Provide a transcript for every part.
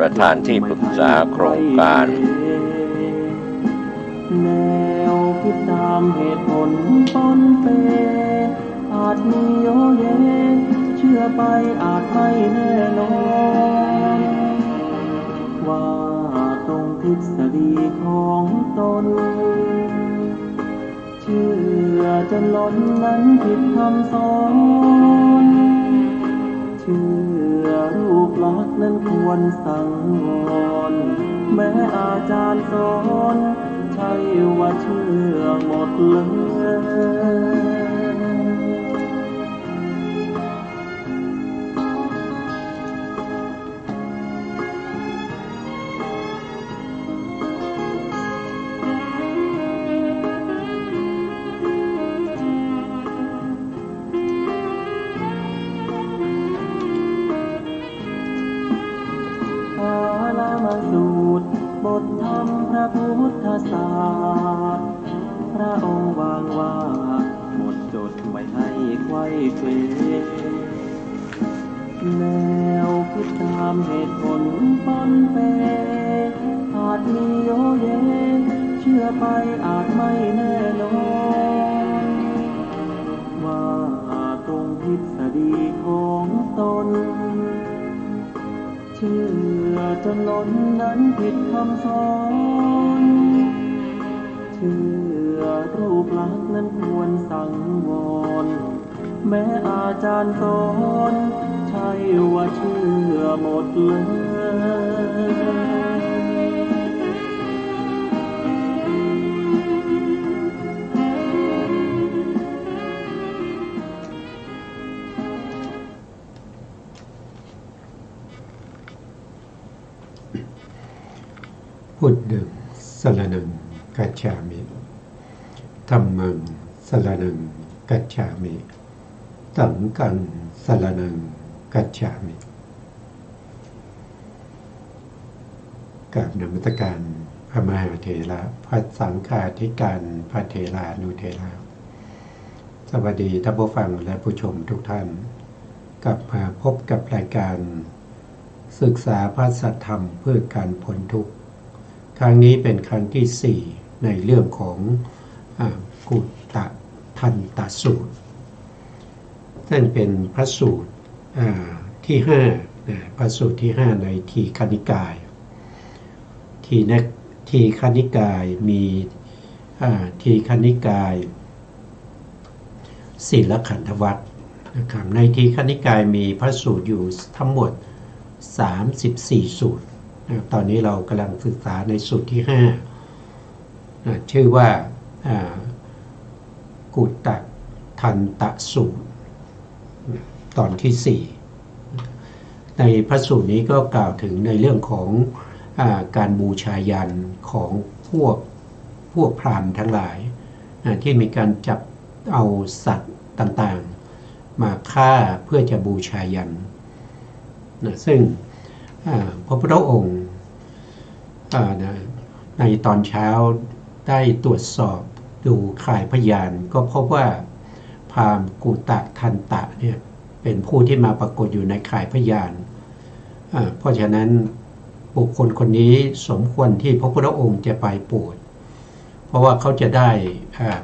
ประธานที่ปรึกษาโครงการแนวคิดตามเหตุผลปนเปอาจมีโยเยเชื่อไปอาจไม่แน่นอนว่าตรงทฤษฎีของตนเชื่อจนล้นนั้นผิดคำสอนเชื่อรูปลักษณ์นั้นควรสังวรแม้อาจารย์สอนใช่ว่าเชื่อหมดเลยสูตรบทธรรมพระพุทธศาสตร์พระองค์วางว่าหมดจดไว้ให้ไขว้เขวแนวคิดตามเหตุผลปนเปอาจมีโยเยเชื่อไปอาจไม่แน่นอนว่าตรงทฤษฎีของตนเชื่อจนล้นนั้นผิดคำสอนเชื่อรูปลักษณ์นั้นควรสังวรแม้อาจารย์สอนใช่ว่าเชื่อหมดเลยพุทธังสรณังคัจฉามิธัมมังสรณังคัจฉามิสังฆังสรณังคัจฉามิกราบนมัสการพระมหาเถระพระสังฆาธิการพระเถรานุเถระสวัสดีท่านผู้ฟังและผู้ชมทุกท่านกลับมาพบกับรายการศึกษาพระสัทธรรมเพื่อการพ้นทุกข์ครั้งนี้เป็นครั้งที่4ในเรื่องของกุตตทันตสูตรซึ่งเป็นพระสูตรที่5พระสูตรที่5ในทีฆนิกายทีฆนิกายมีทีฆนิกายศีลขันธวรรคนะครับในทีฆนิกายมีพระสูตรอยู่ทั้งหมด34สูตรตอนนี้เรากำลังศึกษาในสูตรที่5ชื่อว่ากุตตทันตสูตรตอนที่4ในพระสูตรนี้ก็กล่าวถึงในเรื่องของการบูชายันของพวกพราหมณ์ทั้งหลายที่มีการจับเอาสัตว์ต่างๆมาฆ่าเพื่อจะบูชายันซึ่งพระพุทธองค์ในตอนเช้าได้ตรวจสอบดูข่ายพยานก็พบว่าพราหมณ์กุตตทันตะเนี่ยเป็นผู้ที่มาปรากฏอยู่ในข่ายพยานเพราะฉะนั้นบุคคลคนนี้สมควรที่พระพุทธองค์จะไปโปรดเพราะว่าเขาจะได้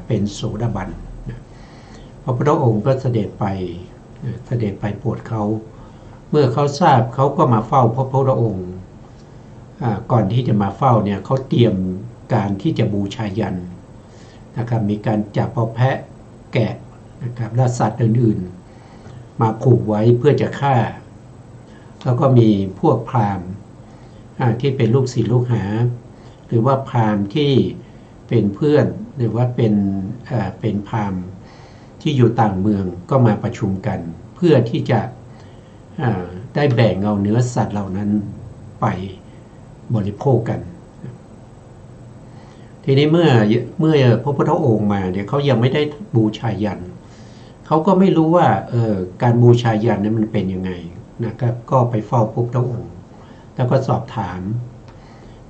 เป็นโสดาบันพระพุทธองค์ก็เสด็จไปโปรดเขาเมื่อเขาทราบเขาก็มาเฝ้าพระพุทธองค์ก่อนที่จะมาเฝ้าเนี่ยเขาเตรียมการที่จะบูชายันนะครับมีการจับเอาแพะแกะนะครับและสัตว์อื่นๆมาผูกไว้เพื่อจะฆ่าแล้วก็มีพวกพราหมณ์ที่เป็นลูกศิษย์ลูกหาหรือว่าพราหมณ์ที่เป็นเพื่อนหรือว่าเป็นพราหมณ์ที่อยู่ต่างเมืองก็มาประชุมกันเพื่อที่จะได้แบ่งเอาเนื้อสัตว์เหล่านั้นไปบริโภคกันทีนี้เมื่อพระพุทธองค์มาเนี่ยเขายังไม่ได้บูชายันเขาก็ไม่รู้ว่าการบูชายันนั้นมันเป็นยังไงนะครับก็ไปเฝ้าพระพุทธองค์แล้วก็สอบถาม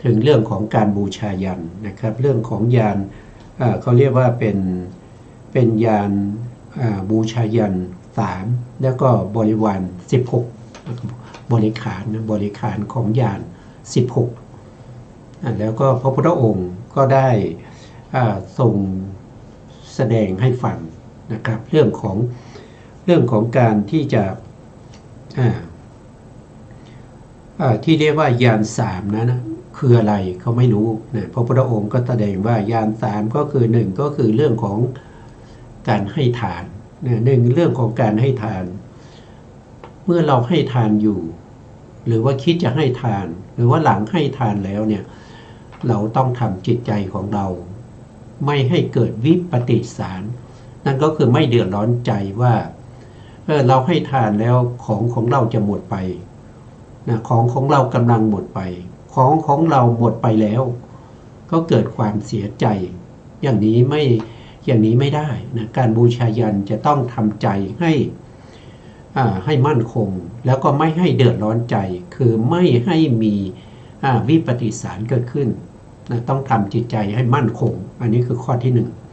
ถึงเรื่องของการบูชายันนะครับเรื่องของยานเขาเรียกว่าเป็นยานบูชายัน3แล้วก็บริวาร16บริขารของยาน 16แล้วก็พระพุทธองค์ก็ได้ทรงแสดงให้ฟังนะครับเรื่องของการที่จะที่เรียกว่ายาน3นะคืออะไรเขาไม่รู้นะพระพุทธองค์ก็แสดงว่ายาน3ก็คือ1ก็คือเรื่องของการให้ทานนะ1เรื่องของการให้ทานเมื่อเราให้ทานอยู่หรือว่าคิดจะให้ทานหรือว่าหลังให้ทานแล้วเนี่ยเราต้องทำจิตใจของเราไม่ให้เกิดวิปฏิสารนั่นก็คือไม่เดือดร้อนใจว่าเราให้ทานแล้วของเราจะหมดไปนะของเรากำลังหมดไปของเราหมดไปแล้วก็เกิดความเสียใจอย่างนี้ไม่ได้นะการบูชายันจะต้องทำใจให้มั่นคงแล้วก็ไม่ให้เดือดร้อนใจคือไม่ให้มีวิปฏิสารเกิดขึ้นนะต้องทำจิตใจให้มั่นคงอันนี้คือข้อที่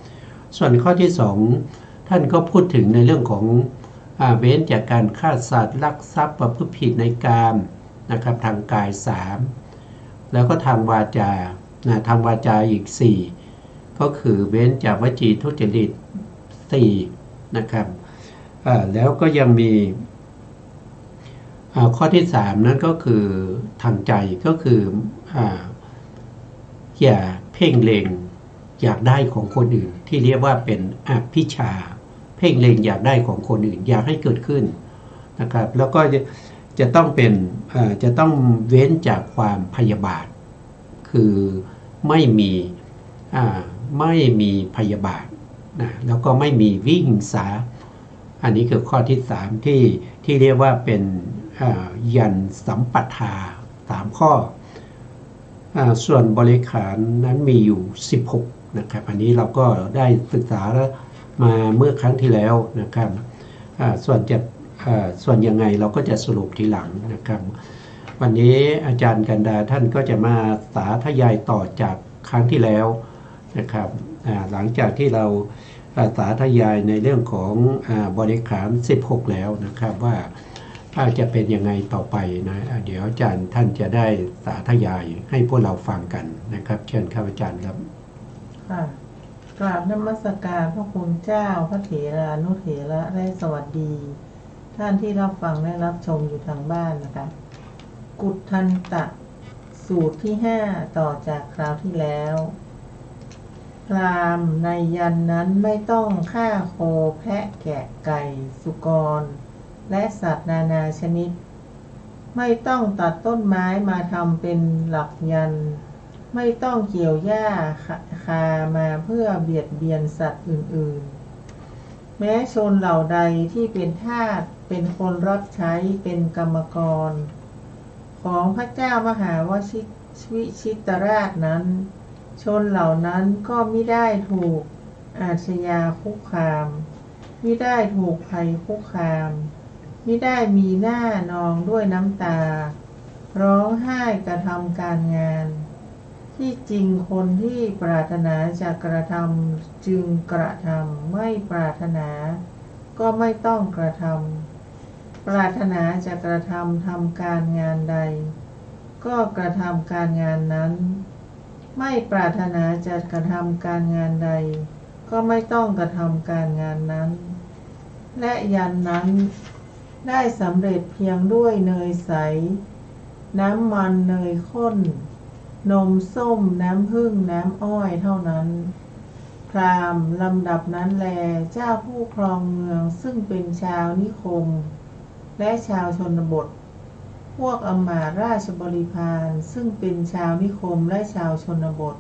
1ส่วนข้อที่2ท่านก็พูดถึงในเรื่องของเว้นจากการฆ่าสัตว์ลักทรัพย์ประพฤติผิดในกามนะครับทางกาย3แล้วก็ทางวาจาทางวาจาอีก4ก็คือเว้นจากวจีทุจริต4นะครับแล้วก็ยังมีข้อที่3นั้นก็คือทางใจก็คืออย่าเพ่งเล็งอยากได้ของคนอื่นที่เรียกว่าเป็นอภิชาเพ่งเล็งอยากได้ของคนอื่นอยากให้เกิดขึ้นนะครับแล้วก็จะต้องเว้นจากความพยาบาทคือไม่มีพยาบาทนะแล้วก็ไม่มีวิหิงสาอันนี้คือข้อที่3ที่เรียกว่าเป็นยันสัมปทา3ข้อส่วนบริขารนั้นมีอยู่16นะครับอันนี้เราก็ได้ศึกษามาเมื่อครั้งที่แล้วนะครับส่วนยังไงเราก็จะสรุปทีหลังนะครับวันนี้อาจารย์กันดาท่านก็จะมาสาธยายต่อจากครั้งที่แล้วนะครับหลังจากที่เราสาธยายในเรื่องของบริขาร16แล้วนะครับว่าจะเป็นยังไงต่อไปนะเดี๋ยวอาจารย์ท่านจะได้สาธยายให้พวกเราฟังกันนะครับเชิญครับอาจารย์ครับค่ะกราบนมัสการพระคุณเจ้าพระเถรานุเถระและสวัสดีท่านที่รับฟังและรับชมอยู่ทางบ้านนะคะกุฏทันตะสูตรที่5ต่อจากคราวที่แล้วพราหมณ์ในยันนั้นไม่ต้องฆ่าโคแพะแกะไก่สุกรและสัตว์นานาชนิดไม่ต้องตัดต้นไม้มาทำเป็นหลักยันไม่ต้องเกี่ยวหญ้าคามาเพื่อเบียดเบียนสัตว์อื่นๆแม้ชนเหล่าใดที่เป็นทาสเป็นคนรับใช้เป็นกรรมกรของพระเจ้ามหาวชิตราชนั้นชนเหล่านั้นก็มิได้ถูกอาชญาคุกคามมิได้ถูกภัยคุกคามมิได้มีหน้านองด้วยน้ำตาร้องไห้กระทำการงานที่จริงคนที่ปรารถนาจะกระทำจึงกระทำไม่ปรารถนาก็ไม่ต้องกระทำปรารถนาจะกระทำการงานใดก็กระทำการงานนั้นไม่ปรารถนาจะกระทำการงานใดก็ไม่ต้องกระทำการงานนั้นและยันนั้นได้สำเร็จเพียงด้วยเนยใสน้ำมันเนยข้นนมส้มน้ำผึ้งน้ำอ้อยเท่านั้นพราหมณ์ลำดับนั้นแลเจ้าผู้ครองเมืองซึ่งเป็นชาวนิคมและชาวชนบทพวกอมาตย์ราชบริพารซึ่งเป็นชาวนิคมและชาวชนบท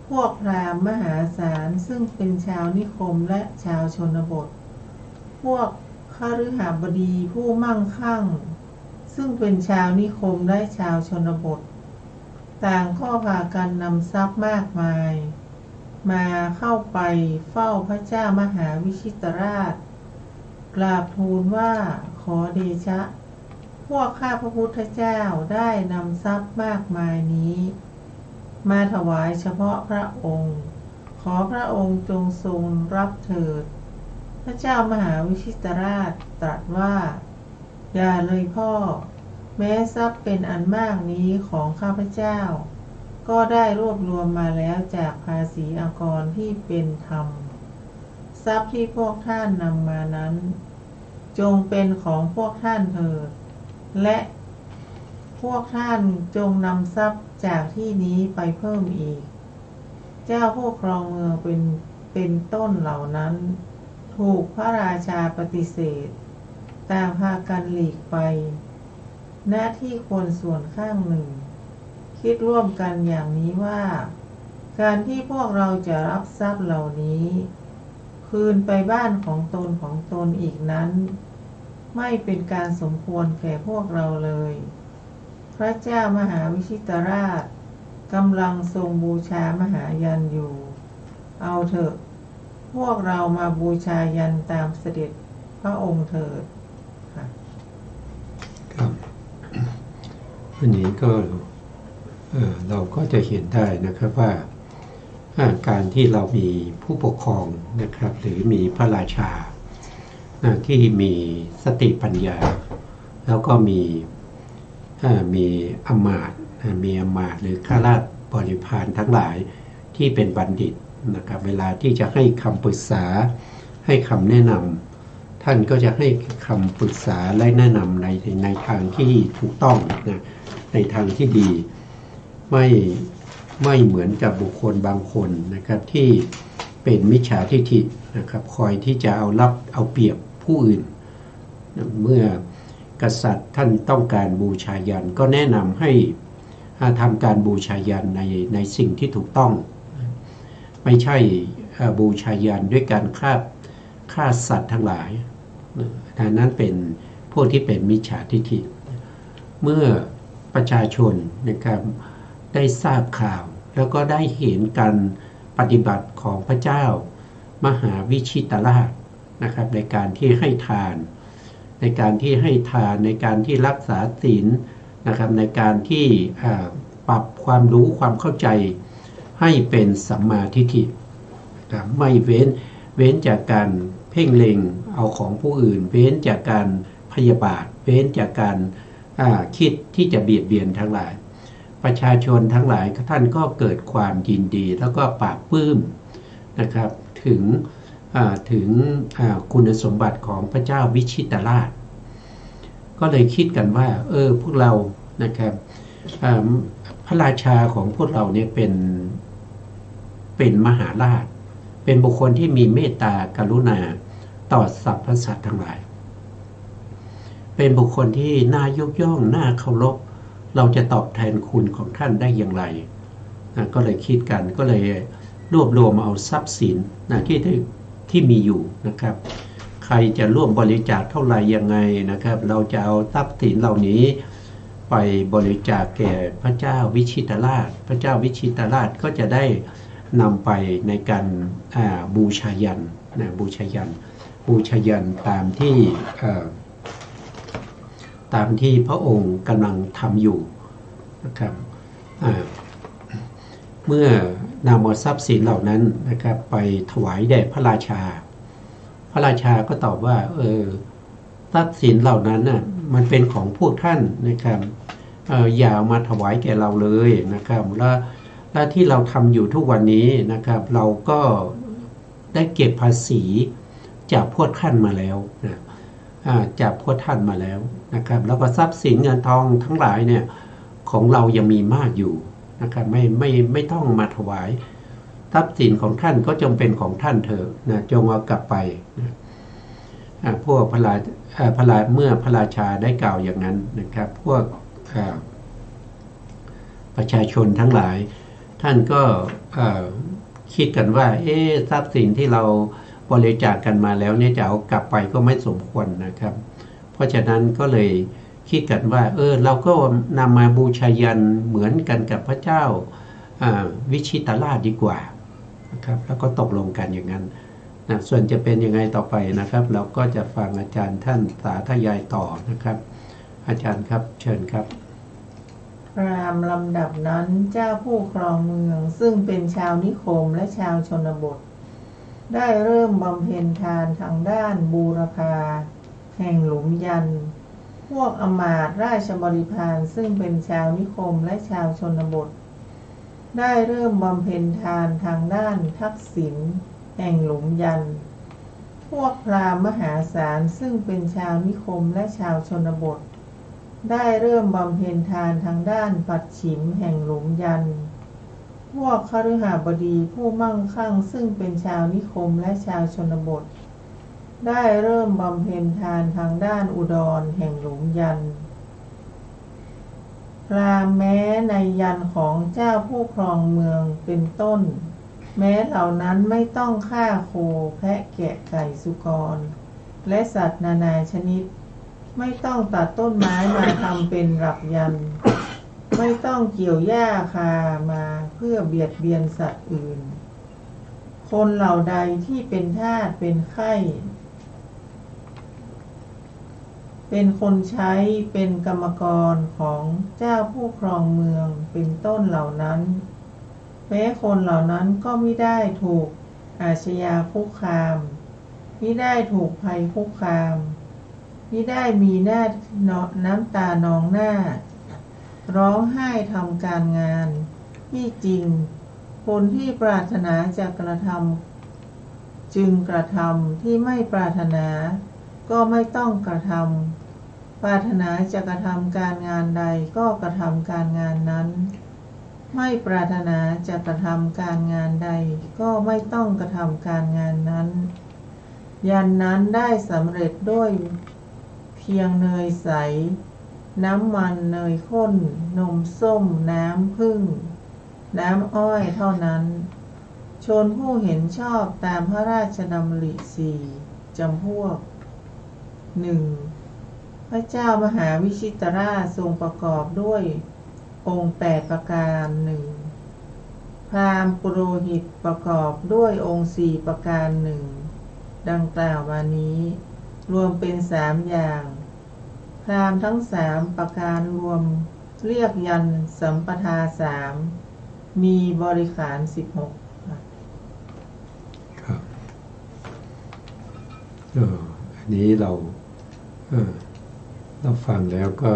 พวกพราหมณ์มหาศาลซึ่งเป็นชาวนิคมและชาวชนบทพวกคฤหบดีผู้มั่งคั่งซึ่งเป็นชาวนิคมและชาวชนบทต่างก็พากันนำทรัพย์มากมายมาเข้าไปเฝ้าพระเจ้ามหาวิชิตราชกราบทูลว่าขอเดชะพวกข้าพระพุทธเจ้าได้นำทรัพย์มากมายนี้มาถวายเฉพาะพระองค์ขอพระองค์จงทรงรับเถิดพระเจ้ามหาวิชิตราชตรัสว่าอย่าเลยพ่อ แม้ทรัพย์เป็นอันมากนี้ของข้าพเจ้าก็ได้รวบรวมมาแล้วจากภาษีอากรที่เป็นธรรมทรัพย์ที่พวกท่านนำมานั้นจงเป็นของพวกท่านเถิดและพวกท่านจงนำทรัพย์จากที่นี้ไปเพิ่มอีกเจ้าผู้ครองเมืองเป็นต้นเหล่านั้นถูกพระราชาปฏิเสธต่างพากันหลีกไปหน้าที่คนส่วนข้างหนึ่งคิดร่วมกันอย่างนี้ว่าการที่พวกเราจะรับทรัพย์เหล่านี้คืนไปบ้านของตนอีกนั้นไม่เป็นการสมควรแก่พวกเราเลยพระเจ้ามหาวิชิตราชกำลังทรงบูชามหายันอยู่เอาเถอะพวกเรามาบูชายันตามเสด็จพระองค์เถิดค่ะครับอันนี้ก็เราก็จะเห็นได้นะครับว่าการที่เรามีผู้ปกครองนะครับหรือมีพระราชาที่มีสติปัญญาแล้วก็มีอำมาตย์หรือข้าราชบริพารทั้งหลายที่เป็นบัณฑิตนะครับเวลาที่จะให้คำปรึกษาให้คำแนะนำท่านก็จะให้คำปรึกษาและแนะนำในทางที่ถูกต้องนะในทางที่ดีไม่เหมือนกับบุคคลบางคนนะครับที่เป็นมิจฉาทิฏฐินะครับคอยที่จะเอาเปรียบผู้อื่นเมื่อกษัตริย์ท่านต้องการบูชายันก็แนะนำให้ทำการบูชายันในสิ่งที่ถูกต้องไม่ใช่บูชายันด้วยการฆ่าสัตว์ทั้งหลายนั้นเป็นพวกที่เป็นมิจฉาทิฏฐิเมื่อประชาชนนะครับได้ทราบข่าวแล้วก็ได้เห็นการปฏิบัติของพระเจ้ามหาวิชิตราชนะครับในการที่ให้ทานในการที่รักษาศีลนะครับในการที่ปรับความรู้ความเข้าใจให้เป็นสัมมาทิฏฐิไม่เว้นจากการเพ่งเล็งเอาของผู้อื่นเว้นจากการพยาบาทเว้นจากการคิดที่จะเบียดเบียนทั้งหลายประชาชนทั้งหลายท่านก็เกิดความยินดีแล้วก็ปราบปลื้มนะครับถึงคุณสมบัติของพระเจ้าวิชิตราชก็เลยคิดกันว่าพวกเรานะครับพระราชาของพวกเราเนี่ยเป็นมหาราชเป็นบุคคลที่มีเมตตากรุณาต่อสรรพสัตว์ทั้งหลายเป็นบุคคลที่น่ายกย่องน่าเคารพเราจะตอบแทนคุณของท่านได้อย่างไรก็เลยคิดกันก็เลยรวบรวมเอาทรัพย์สินที่มีอยู่นะครับใครจะร่วมบริจาคเท่าไหร่ยังไงนะครับเราจะเอาทรัพย์สินเหล่านี้ไปบริจาคแก่พระเจ้าวิชิตราชพระเจ้าวิชิตราชก็จะได้นำไปในการบูชายันบูชายันตามที่พระองค์กำลังทำอยู่นะครับเมื่อนำเอาทรัพย์สินเหล่านั้นนะครับไปถวายแด่พระราชาก็ตอบว่าทรัพย์สินเหล่านั้นน่ะมันเป็นของพวกท่านนะครับอย่าเอามาถวายแก่เราเลยนะครับและที่เราทำอยู่ทุกวันนี้นะครับเราก็ได้เก็บภาษีจากพวกท่านมาแล้วนะจากพวกท่านมาแล้วนะครับแล้วก็ทรัพย์สินเงินทองทั้งหลายเนี่ยของเรายังมีมากอยู่นะครับไม่ต้องมาถวายทรัพย์สินของท่านก็จงเป็นของท่านเถอะนะจงเอากลับไปนะพวกเมื่อพระราชาได้กล่าวอย่างนั้นนะครับพวกประชาชนทั้งหลายท่านก็คิดกันว่าทรัพย์สินที่เราบริจาคกันมาแล้วเนี่ยจะเอากลับไปก็ไม่สมควรนะครับเพราะฉะนั้นก็เลยคิดกันว่าเราก็นำมาบูชายันเหมือนกันกับพระเจ้าวิชิตราชดีกว่านะครับแล้วก็ตกลงกันอย่างนั้นนะส่วนจะเป็นยังไงต่อไปนะครับเราก็จะฟังอาจารย์ท่านสาธยายต่อนะครับอาจารย์ครับเชิญครับพราหมณ์ลำดับนั้นเจ้าผู้ครองเมืองซึ่งเป็นชาวนิคมและชาวชนบทได้เริ่มบำเพ็ญทานทางด้านบูรพาแห่งหลุมยัน พวกอมาตย์ราชบริพารซึ่งเป็นชาวนิคมและชาวชนบทได้เริ่มบำเพ็ญทานทางด้านทักษิณแห่งหลุมยันพวกพราหมณ์มหาศาลซึ่งเป็นชาวนิคมและชาวชนบทได้เริ่มบำเพ็ญทานทางด้านปัดฉิมแห่งหลุมยันพวกคฤหบดีผู้มั่งคั่งซึ่งเป็นชาวนิคมและชาวชนบทได้เริ่มบำเพ็ญทานทางด้านอุดรแห่งหลุมยันพราหมณ์แม้ในยันของเจ้าผู้ครองเมืองเป็นต้นแม้เหล่านั้นไม่ต้องฆ่าโคแพะแกะไก่สุกรและสัตว์นานาชนิดไม่ต้องตัดต้นไม้มาทำเป็นหลักยันไม่ต้องเกี่ยวหญ้าคามาเพื่อเบียดเบียนสัตว์อื่นคนเหล่าใดที่เป็นทาสเป็นไข้เป็นคนใช้เป็นกรรมกรของเจ้าผู้ครองเมืองเป็นต้นเหล่านั้นแม้คนเหล่านั้นก็มิได้ถูกอาชญาคุกคามมิได้ถูกภัยคุกคามมิได้มีน้ำตานองหน้าร้องไห้ทำการงานที่จริงคนที่ปรารถนาจะกระทำจึงกระทำที่ไม่ปรารถนาก็ไม่ต้องกระทำปรารถนาจะกระทำการงานใดก็กระทำการงานนั้นไม่ปรารถนาจะกระทำการงานใดก็ไม่ต้องกระทำการงานนั้นยันนั้นได้สำเร็จด้วยเพียงเนยใสน้ำมันเนยข้นนมส้มน้ำผึ้งน้ำอ้อยเท่านั้นชนผู้เห็นชอบตามพระราชดำริ4จำพวก 1. พระเจ้ามหาวิชิตราชทรงประกอบด้วยองค์8ประการพราหมณ์ปุโรหิตประกอบด้วยองค์4ประการดังกล่าวมานี้รวมเป็น3อย่างพราหมณ์ทั้ง3ประการรวมเรียกยันสัมปทา3มีบริขาร16ครับอันนี้เราฟังแล้วก็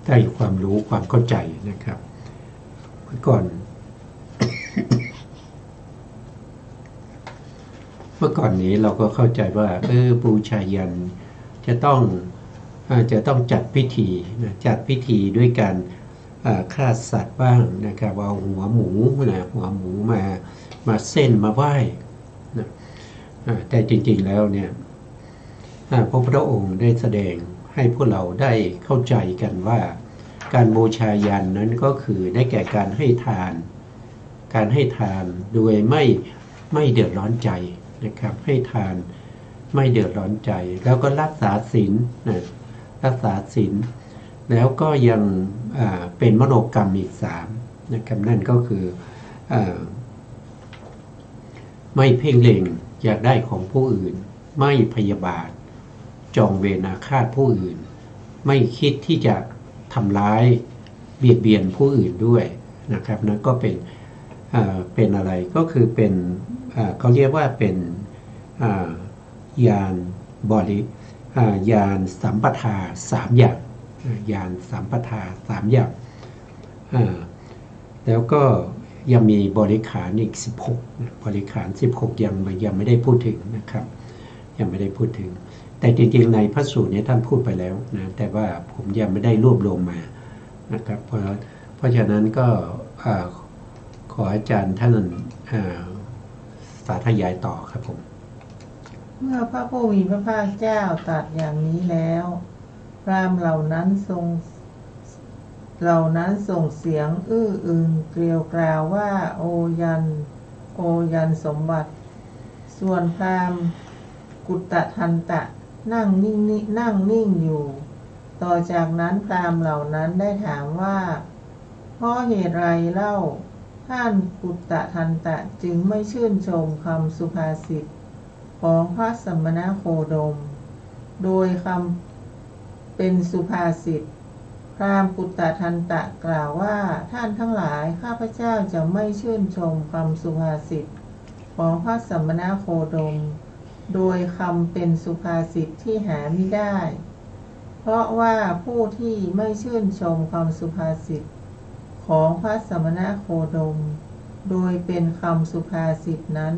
ได้ความรู้ความเข้าใจนะครับเมื่อก่อนนี้เราก็เข้าใจว่าบูชายันจะต้องจัดพิธีนะจัดพิธีด้วยการฆ่าสัตว์บ้างนะครับเอาหัวหมูมาเส้นมาไหว้นะแต่จริงๆแล้วเนี่ยพระพุทธองค์ได้แสดงให้พวกเราได้เข้าใจกันว่าการบูชายันนั้นก็คือได้แก่การให้ทานโดยไม่เดือดร้อนใจนะครับให้ทานไม่เดือดร้อนใจแล้วก็รักษาศีลแล้วก็ยังเป็นมโนกรรมอีก3นะครับนั่นก็คือไม่เพ่งเล็งอยากได้ของผู้อื่นไม่พยาบาทจองเวรอาฆาตผู้อื่นไม่คิดที่จะทำร้ายเบียดเบียนผู้อื่นด้วยนะครับนั่นก็เป็นอะไรก็คือเป็นเขาเรียกว่าเป็นญาณญาณสัมปทา3อย่างญาณสัมปทา3อย่างแล้วก็ยังมีบริขารอีก16บริขาร16ยังไม่ได้พูดถึงนะครับยังไม่ได้พูดถึงแต่จริงๆในพระสูตรนี้ท่านพูดไปแล้วนะแต่ว่าผมยังไม่ได้รวบรวมมานะครับเพราะฉะนั้นก็ขออาจารย์ท่านสาธยายต่อครับผมเมื่อพระผู้มีพระภาคเจ้าตรัสอย่างนี้แล้วพราหมณ์เหล่านั้นส่งเสียงอื้ออึงเกลียวกราวว่าโอยันสมบัติส่วนพราหมณ์กุตทันตะนั่งนิ่งอยู่ต่อจากนั้นพราหมณ์เหล่านั้นได้ถามว่าเพราะเหตุไรเล่าท่านกุตทันตะจึงไม่ชื่นชมคำสุภาษิตของพระสมณโคดมโดยคำเป็นสุภาษิตพราหมณ์กุตทันตะกล่าวว่าท่านทั้งหลายข้าพเจ้าจะไม่ชื่นชมคำสุภาษิตของพระสมณโคดมโดยคำเป็นสุภาษิตที่หาไม่ได้ เพราะว่าผู้ที่ไม่ชื่นชมคำสุภาษิตของพระสมณโคดมโดยเป็นคำสุภาษิตนั้น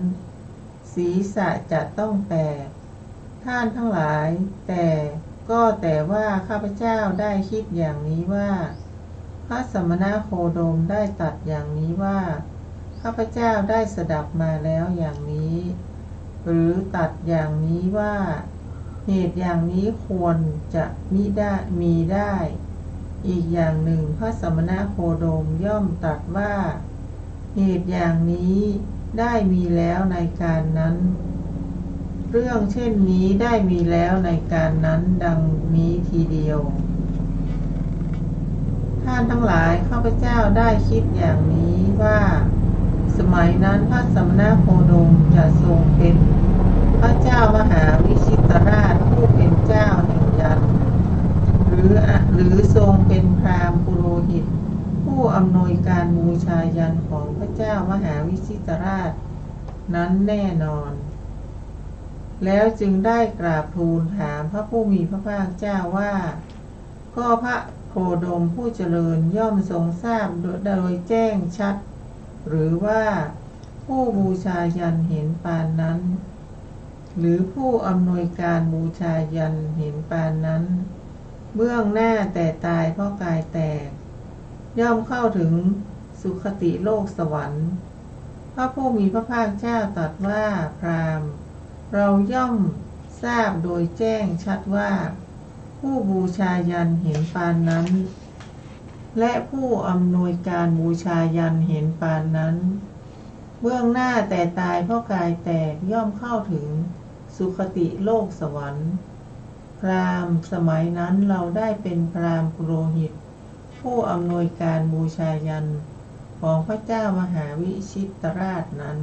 ศีรษะจะต้องแตกท่านทั้งหลายแต่ว่าข้าพเจ้าได้คิดอย่างนี้ว่าพระสมณโคดมได้ตรัสอย่างนี้ว่าข้าพเจ้าได้สดับมาแล้วอย่างนี้หรือตรัสอย่างนี้ว่าเหตุอย่างนี้ควรจะมีได้อีกอย่างหนึ่งพระสมณโคดมย่อมตรัสว่าเหตุอย่างนี้ได้มีแล้วในการนั้นเรื่องเช่นนี้ได้มีแล้วในการนั้นดังนี้ทีเดียวท่านทั้งหลายข้าพเจ้าได้คิดอย่างนี้ว่าสมัยนั้นพระสมณโคดมจะทรงเป็นพระเจ้ามหาวิชิตราชผู้เป็นเจ้าแห่งยันต์หรือทรงเป็นพราหมณ์ปุโรหิตผู้อำนวยการบูชายันของพระเจ้ามหาวิชิตราชนั้นแน่นอนแล้วจึงได้กราบทูลถามพระผู้มีพระภาคเจ้าว่าก็พระโคดมผู้เจริญย่อมทรงทราบโดยแจ้งชัดหรือว่าผู้บูชายันเห็นปานนั้นหรือผู้อำนวยการบูชายันเห็นปานนั้นเบื้องหน้าแต่ตายเพราะกายแตกย่อมเข้าถึงสุคติโลกสวรรค์พระผู้มีพระภาคเจ้าตรัสว่าพราหมณ์เราย่อมทราบโดยแจ้งชัดว่าผู้บูชายันเห็นปานนั้นและผู้อำนวยการบูชายันเห็นปานนั้นเบื้องหน้าแต่ตายเพราะกายแตกย่อมเข้าถึงสุคติโลกสวรรค์พราหมณ์สมัยนั้นเราได้เป็นพราหมณ์ปุโรหิตผู้อำนวยการบูชายันของพระเจ้ามหาวิชิตราชนั้น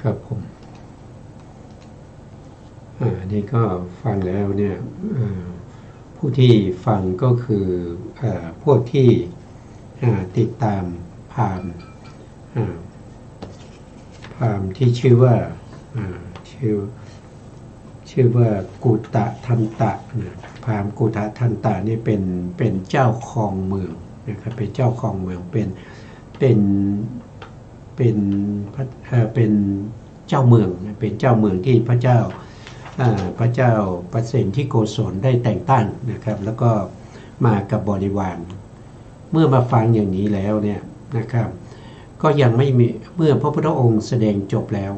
ครับผมอันนี้ก็ฟังแล้วเนี่ยผู้ที่ฟังก็คือพวกที่ติดตามพราหมณ์ที่ชื่อว่ากุตทันตะนะพราหมณ์กุตทันตะนี่เป็นเจ้าครองเมืองนะครับเป็นเจ้าครองเมืองเป็นเจ้าเมืองเป็นเจ้าเมืองที่พระเจ้าประเสนที่โกศลได้แต่งตั้งนะครับแล้วก็มากับบริวารเมื่อมาฟังอย่างนี้แล้วเนี่ยนะครับก็ยังไม่มีเมื่อพระพุทธองค์แสดงจบแล้ว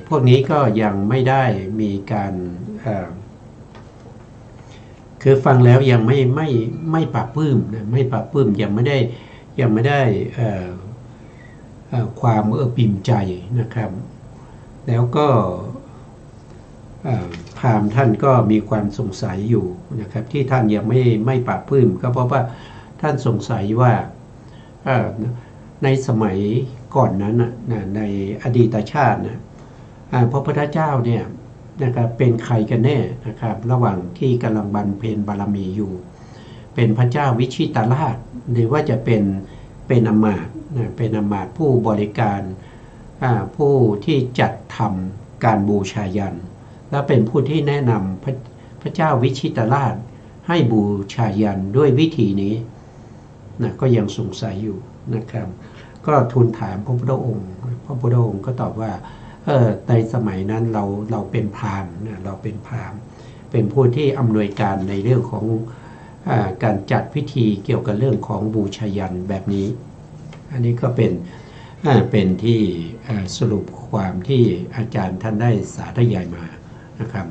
พวกนี้ก็ยังไม่ได้มีการคือฟังแล้วยังไม่ปรับปลื้มนะไม่ปรับปลื้มยังไม่ได้ความปิ่มใจนะครับแล้วก็พราหมณ์ท่านก็มีความสงสัยอยู่นะครับที่ท่านยังไม่ปรับปลื้มก็เพราะว่าท่านสงสัยว่าในสมัยก่อนนั้นในอดีตชาตินะพระพุทธเจ้าเนี่ยนะครับเป็นใครกันแน่นะครับระหว่างที่กำลังบำเพ็ญบารมีอยู่เป็นพระเจ้าวิชิตราชหรือว่าจะเป็นอมาตย์เป็นอมาตย์ผู้บริการผู้ที่จัดทำการบูชายันและเป็นผู้ที่แนะนำพระเจ้าวิชิตราชให้บูชายันด้วยวิธีนี้นะก็ยังสงสัยอยู่นะครับก็ทูลถามพระพุทธองค์พระพุทธองค์ก็ตอบว่าในสมัยนั้นเราเป็นพราหมณ์นะเราเป็นพราหมณ์เป็นผู้ที่อำนวยการในเรื่องของการจัดพิธีเกี่ยวกับเรื่องของบูชายันแบบนี้อันนี้ก็เป็นที่สรุปความที่อาจารย์ท่านได้สาธยายมานะครับ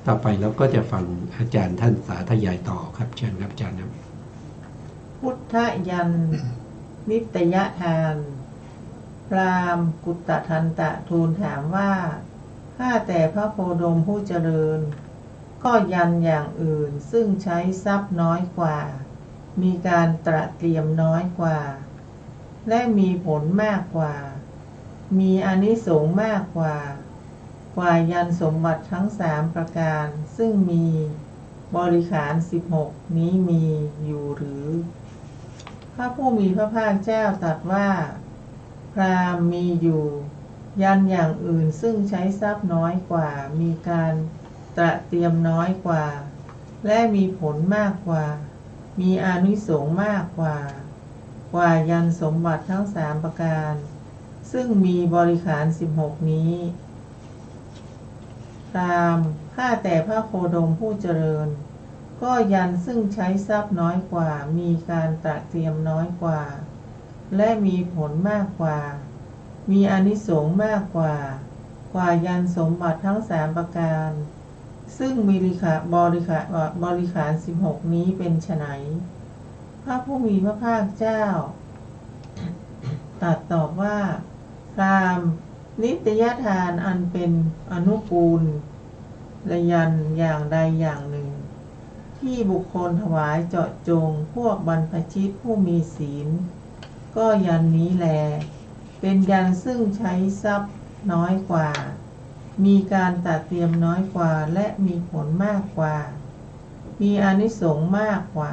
ต่อไปเราก็จะฟังอาจารย์ท่านสาธยายต่อครับเชิญครับอาจารย์ครับพุทธยันนิตยทานพราหมณ์กุตทันตะทูลถามว่าข้าแต่พระโคดมผู้เจริญก็ยันอย่างอื่นซึ่งใช้ทรัพย์น้อยกว่ามีการตระเตรียมน้อยกว่าและมีผลมากกว่ามีอานิสงส์มากกว่ายันสมบัติทั้ง3ประการซึ่งมีบริขาร16นี้มีอยู่หรือพระผู้มีพระภาคเจ้าตรัสว่าพราหมณ์มีอยู่ ยันอย่างอื่นซึ่งใช้ทรัพย์น้อยกว่ามีการตระเตรียมน้อยกว่าและมีผลมากกว่ามีอานิสงส์มากกว่ายันสมบัติทั้ง3ประการซึ่งมีบริขาร16นี้ตามข้าแต่พระโคดมผู้เจริญก็ยันซึ่งใช้ทรัพย์น้อยกว่ามีการตระเตรียมน้อยกว่าและมีผลมากกว่ามีอานิสงส์มากกว่ายันสมบัติทั้ง3ประการซึ่งมีบริขาร16นี้เป็นไฉนพระผู้มีพระภาคเจ้าตรัสตอบว่าพราหมณ์นิตยทานอันเป็นอนุกูลและยันอย่างใดอย่างหนึ่งที่บุคคลถวายเจาะจงพวกบรรพชิตผู้มีศีลก็ยันนี้แลเป็นยันซึ่งใช้ทรัพย์น้อยกว่ามีการตระเตรียมน้อยกว่าและมีผลมากกว่ามีอานิสงส์มากกว่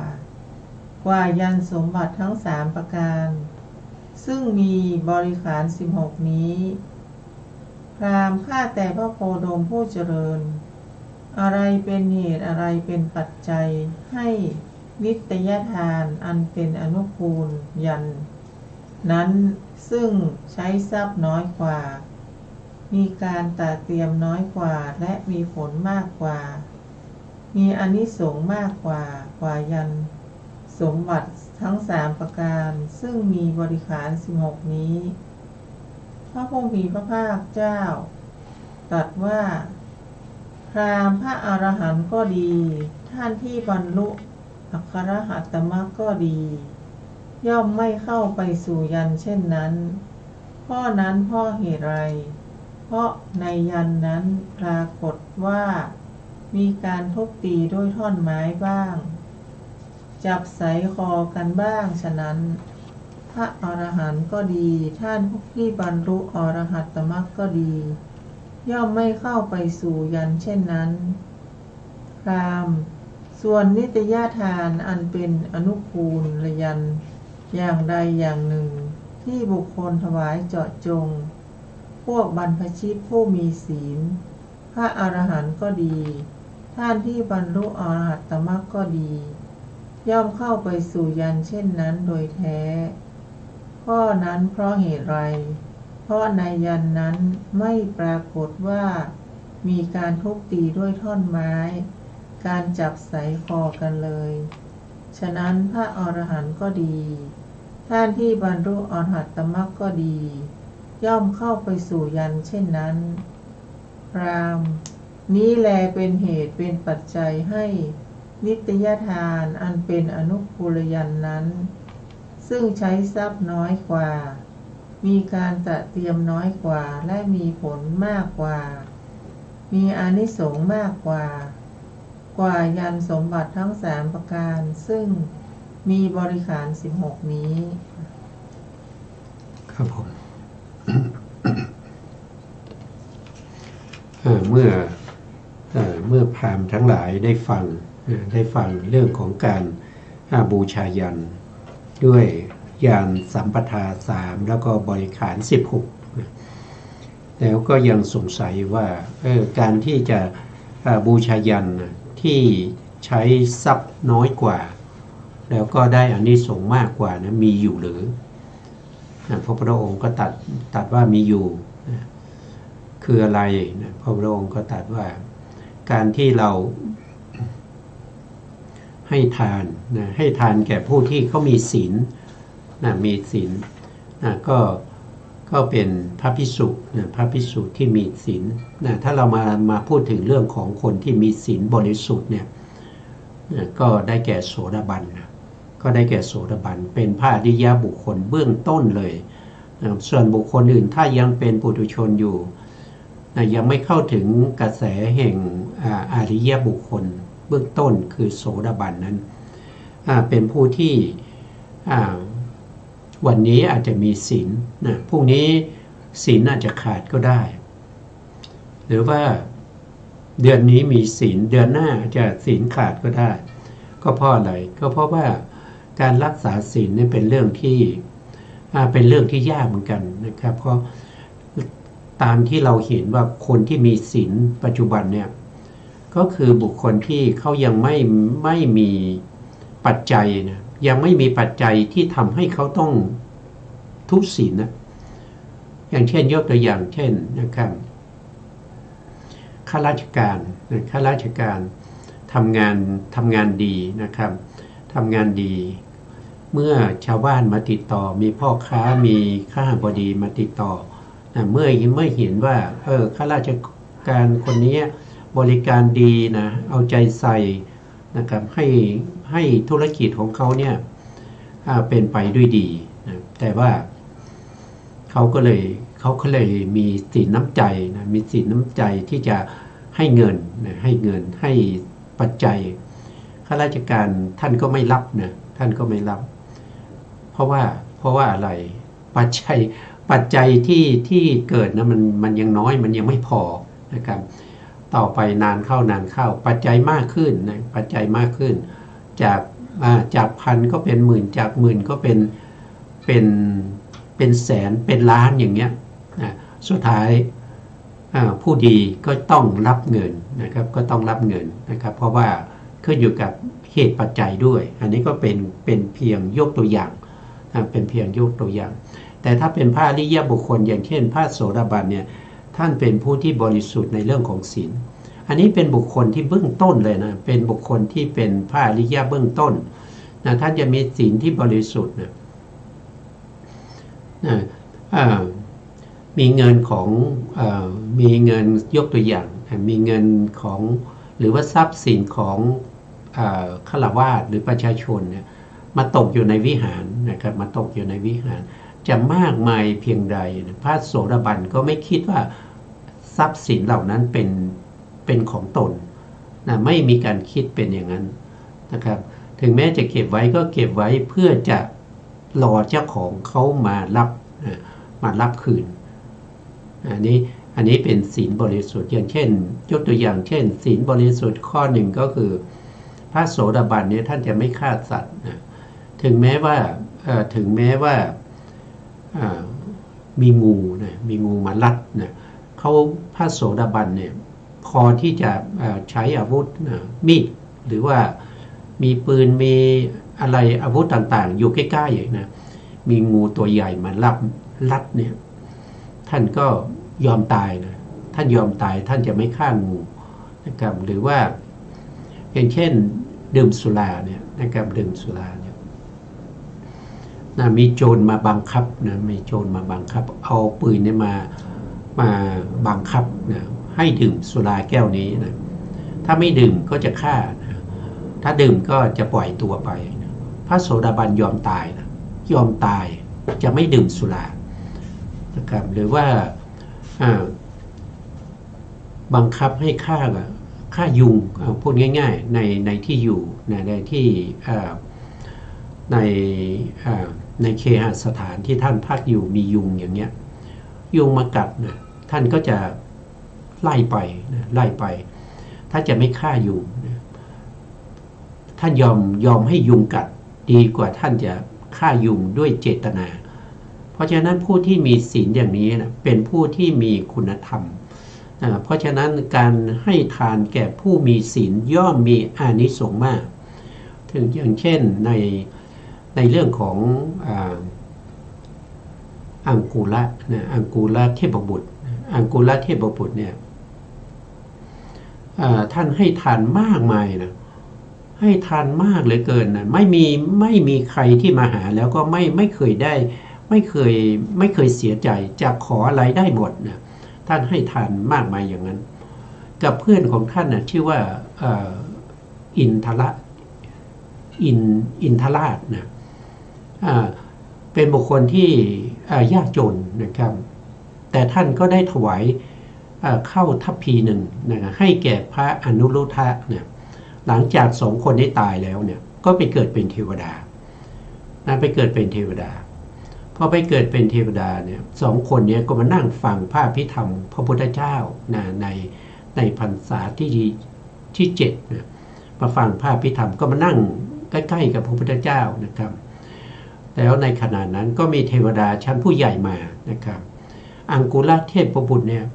ายันสมบัติทั้ง3ประการซึ่งมีบริขาร16นี้พราหมณ์ข้าแต่พระโคดมผู้เจริญอะไรเป็นเหตุอะไรเป็นปัจจัยให้นิตยทานอันเป็นอนุกูลยันนั้นซึ่งใช้ทรัพย์น้อยกว่ามีการตระเตรียมน้อยกว่าและมีผลมากกว่ามีอานิสงส์มากกว่ายันสมบัติทั้ง3ประการซึ่งมีบริขาร16นี้พระผู้มีพระภาคเจ้าตรัสว่าพราหมณ์พระอรหันต์ก็ดีท่านที่บรรลุอัคครหัตถมรรคก็ดีย่อมไม่เข้าไปสู่ยันเช่นนั้นเพราะเหตุไรเพราะในยันนั้นปรากฏว่ามีการทุบตีด้วยท่อนไม้บ้างจับไสคอกันบ้างฉะนั้นพระอรหันต์ก็ดีท่านที่บรรลุอรหัตตมรรคก็ดีย่อมไม่เข้าไปสู่ยันเช่นนั้นพราหมณ์ส่วนนิตยทานอันเป็นอนุกูลยันอย่างใดอย่างหนึ่งที่บุคคลถวายเจาะจงพวกบรรพชิตผู้มีศีลพระอรหันต์ก็ดีท่านที่บรรลุอรหัตตมรรคก็ดีย่อมเข้าไปสู่ยันเช่นนั้นโดยแท้ข้อนั้นเพราะเหตุไรเพราะในยันนั้นไม่ปรากฏว่ามีการทุบตีด้วยท่อนไม้การจับไสคอกันเลยฉะนั้นพระอรหันต์ก็ดีท่านที่บรรลุอรหัตตมรรคก็ดีย่อมเข้าไปสู่ยันเช่นนั้นพราหมณ์นี้แลเป็นเหตุเป็นปัจจัยให้นิตยทานอันเป็นอนุกูลยันนั้นซึ่งใช้ทรัพย์น้อยกว่ามีการตระเตรียมน้อยกว่าและมีผลมากกว่ามีอานิสงส์มากกว่ายันสมบัติทั้ง3ประการซึ่งมีบริขาร16นี้ครับผม เมื่อพราหมณ์ทั้งหลายได้ฟังเรื่องของการบูชายันด้วยยานสัมปทา3แล้วก็บริขาร16แล้วก็ยังสงสัยว่าการที่จะบูชายันที่ใช้ทรัพย์น้อยกว่าแล้วก็ได้อานิสงส์มากกว่านะมีอยู่หรือพระพุทธองค์ก็ตรัสว่ามีอยู่คืออะไรพระพุทธองค์ก็ตรัสว่าการที่เราให้ทานแก่ผู้ที่เขามีศีลมีศีลก็เป็นพระภิกษุที่มีศีลถ้าเรามาพูดถึงเรื่องของคนที่มีศีลบริสุทธิ์เนี่ยก็ได้แก่โสดาบันเป็นพระอริยบุคคลเบื้องต้นเลยส่วนบุคคลอื่นถ้ายังเป็นปุถุชนอยู่ยังไม่เข้าถึงกระแสแห่งอริยบุคคลเบื้องต้นคือโสดาบันนั้นเป็นผู้ที่วันนี้อาจจะมีศีลพรุ่งนี้ศีลอาจจะขาดก็ได้หรือว่าเดือนนี้มีศีลเดือนหน้าจะศีลขาดก็ได้ก็เพราะอะไรก็เพราะว่าการรักษาศีลนี่เป็นเรื่องที่ยากเหมือนกันนะครับเพราะ ตามที่เราเห็นว่าคนที่มีศีลปัจจุบันเนี่ยก็คือบุคคลที่เขายังไม่มีปัจจัยนะยังไม่มีปัจจัยที่ทำให้เขาต้องทุศีลนะอย่างเช่นยกตัวอย่างเช่นนะครับข้าราชการทำงานดีนะครับทำงานดีเมื่อชาวบ้านมาติดต่อมีพ่อค้ามีข้าบดีมาติดต่อนะเมื่อเห็นว่าข้าราชการคนนี้บริการดีนะเอาใจใส่นะครับให้ธุรกิจของเขาเนี่ยเป็นไปด้วยดีนะแต่ว่าเขาก็เลยมีศีลน้ำใจนะมีศีลน้ำใจที่จะให้เงินนะให้ปัจจัยข้าราชการท่านก็ไม่รับนะท่านก็ไม่รับเพราะว่าอะไรปัจจัยที่เกิดนะมันยังน้อยมันยังไม่พอนะครับต่อไปนานเข้าปัจจัยมากขึ้นนะปัจจัยมากขึ้นจากพันก็เป็นหมื่นจากหมื่นก็เป็นแสนเป็นล้านอย่างเงี้ยสุดท้ายผู้ดีก็ต้องรับเงินนะครับก็ต้องรับเงินนะครับเพราะว่าขึ้นอยู่กับเหตุปัจจัยด้วยอันนี้ก็เป็นเพียงยกตัวอย่างเป็นเพียงยกตัวอย่างแต่ถ้าเป็นพระอริยบุคคลอย่างเช่นพระโสดาบันเนี่ยท่านเป็นผู้ที่บริสุทธิ์ในเรื่องของศีลอันนี้เป็นบุคคลที่เบื้องต้นเลยนะเป็นบุคคลที่เป็นพระอริยเบื้องต้นนะท่านจะมีศีลที่บริสุทธิ์นะมีเงินของมีเงินยกตัวอย่างมีเงินของหรือว่าทรัพย์สินของฆราวาสหรือประชาชนเนี่ยมาตกอยู่ในวิหารนะครับมาตกอยู่ในวิหารจะมากมายเพียงใดพระโสดาบันก็ไม่คิดว่าทรัพย์สินเหล่านั้นเป็นของตนนะไม่มีการคิดเป็นอย่างนั้นนะครับถึงแม้จะเก็บไว้ก็เก็บไว้เพื่อจะรอเจ้าของเขามารับคืนอันนี้เป็นศีลบริสุทธิ์อย่างเช่นยกตัวอย่างเช่นศีลบริสุทธิ์ข้อหนึ่งก็คือพระโสดาบันเนี่ยท่านจะไม่ฆ่าสัตว์นะถึงแม้ว่ามีงูมาลัดนะเขาพระโสดาบันเนี่ยพอที่จะใช้อาวุธมีดหรือว่ามีปืนมีอะไรอาวุธต่างๆอยู่ใกล้ๆนะมีงูตัวใหญ่มาลัดเนี่ยท่านก็ยอมตายนะท่านยอมตายท่านจะไม่ฆ่างูนะครับหรือว่าอย่างเช่นดื่มสุราเนี่ยนะครับดื่มสุราเนี่ยนะมีโจรมาบังคับนะมีโจรมาบังคับเอาปืนเนี่ยมาบังคับนะให้ดื่มสุราแก้วนี้นะถ้าไม่ดื่มก็จะฆ่านะถ้าดื่มก็จะปล่อยตัวไปนะพระโสดาบันยอมตายนะยอมตายจะไม่ดื่มสุรานะครับหรือว่าบังคับให้ฆ่ายุงพูดง่ายๆในที่อยู่ในที่ในเคหสถานที่ท่านพักอยู่มียุงอย่างเงี้ยยุงมากัดนะท่านก็จะไล่ไปถ้าจะไม่ฆ่ายุงนะท่านยอมให้ยุงกัดดีกว่าท่านจะฆ่ายุงด้วยเจตนาเพราะฉะนั้นผู้ที่มีศีลอย่างนี้นะเป็นผู้ที่มีคุณธรรมเพราะฉะนั้นการให้ทานแก่ผู้มีศีลย่อมมีอานิสงส์มากถึงอย่างเช่นในเรื่องของอังกูละนะอังกูละเทพบุตรเนี่ยท่านให้ทานมากมายนะให้ทานมากเหลือเกินนะไม่มีใครที่มาหาแล้วก็ไม่เคยได้ไม่เคยเสียใจจะขออะไรได้หมดนะท่านให้ทานมากมายอย่างนั้นกับเพื่อนของท่านนะชื่อว่าอินทราชนะเป็นบุคคลที่ยากจนนะครับแต่ท่านก็ได้ถวายข้าวทัพพีหนึ่งนะให้แก่พระอนุรุทธะเนี่ยหลังจากสองคนได้ตายแล้วเนี่ยก็ไปเกิดเป็นเทวดาไปเกิดเป็นเทวดาพอไปเกิดเป็นเทวดาเนี่ยสองคนนี้ก็มานั่งฟังพระอภิธรรมพระพุทธเจ้าในพรรษาที่7นะมาฟังพระอภิธรรมก็มานั่งใกล้ๆกับพระพุทธเจ้านะครับแล้วในขณะนั้นก็มีเทวดาชั้นผู้ใหญ่มานะครับ อังกุลเทพบุตรเนี่ย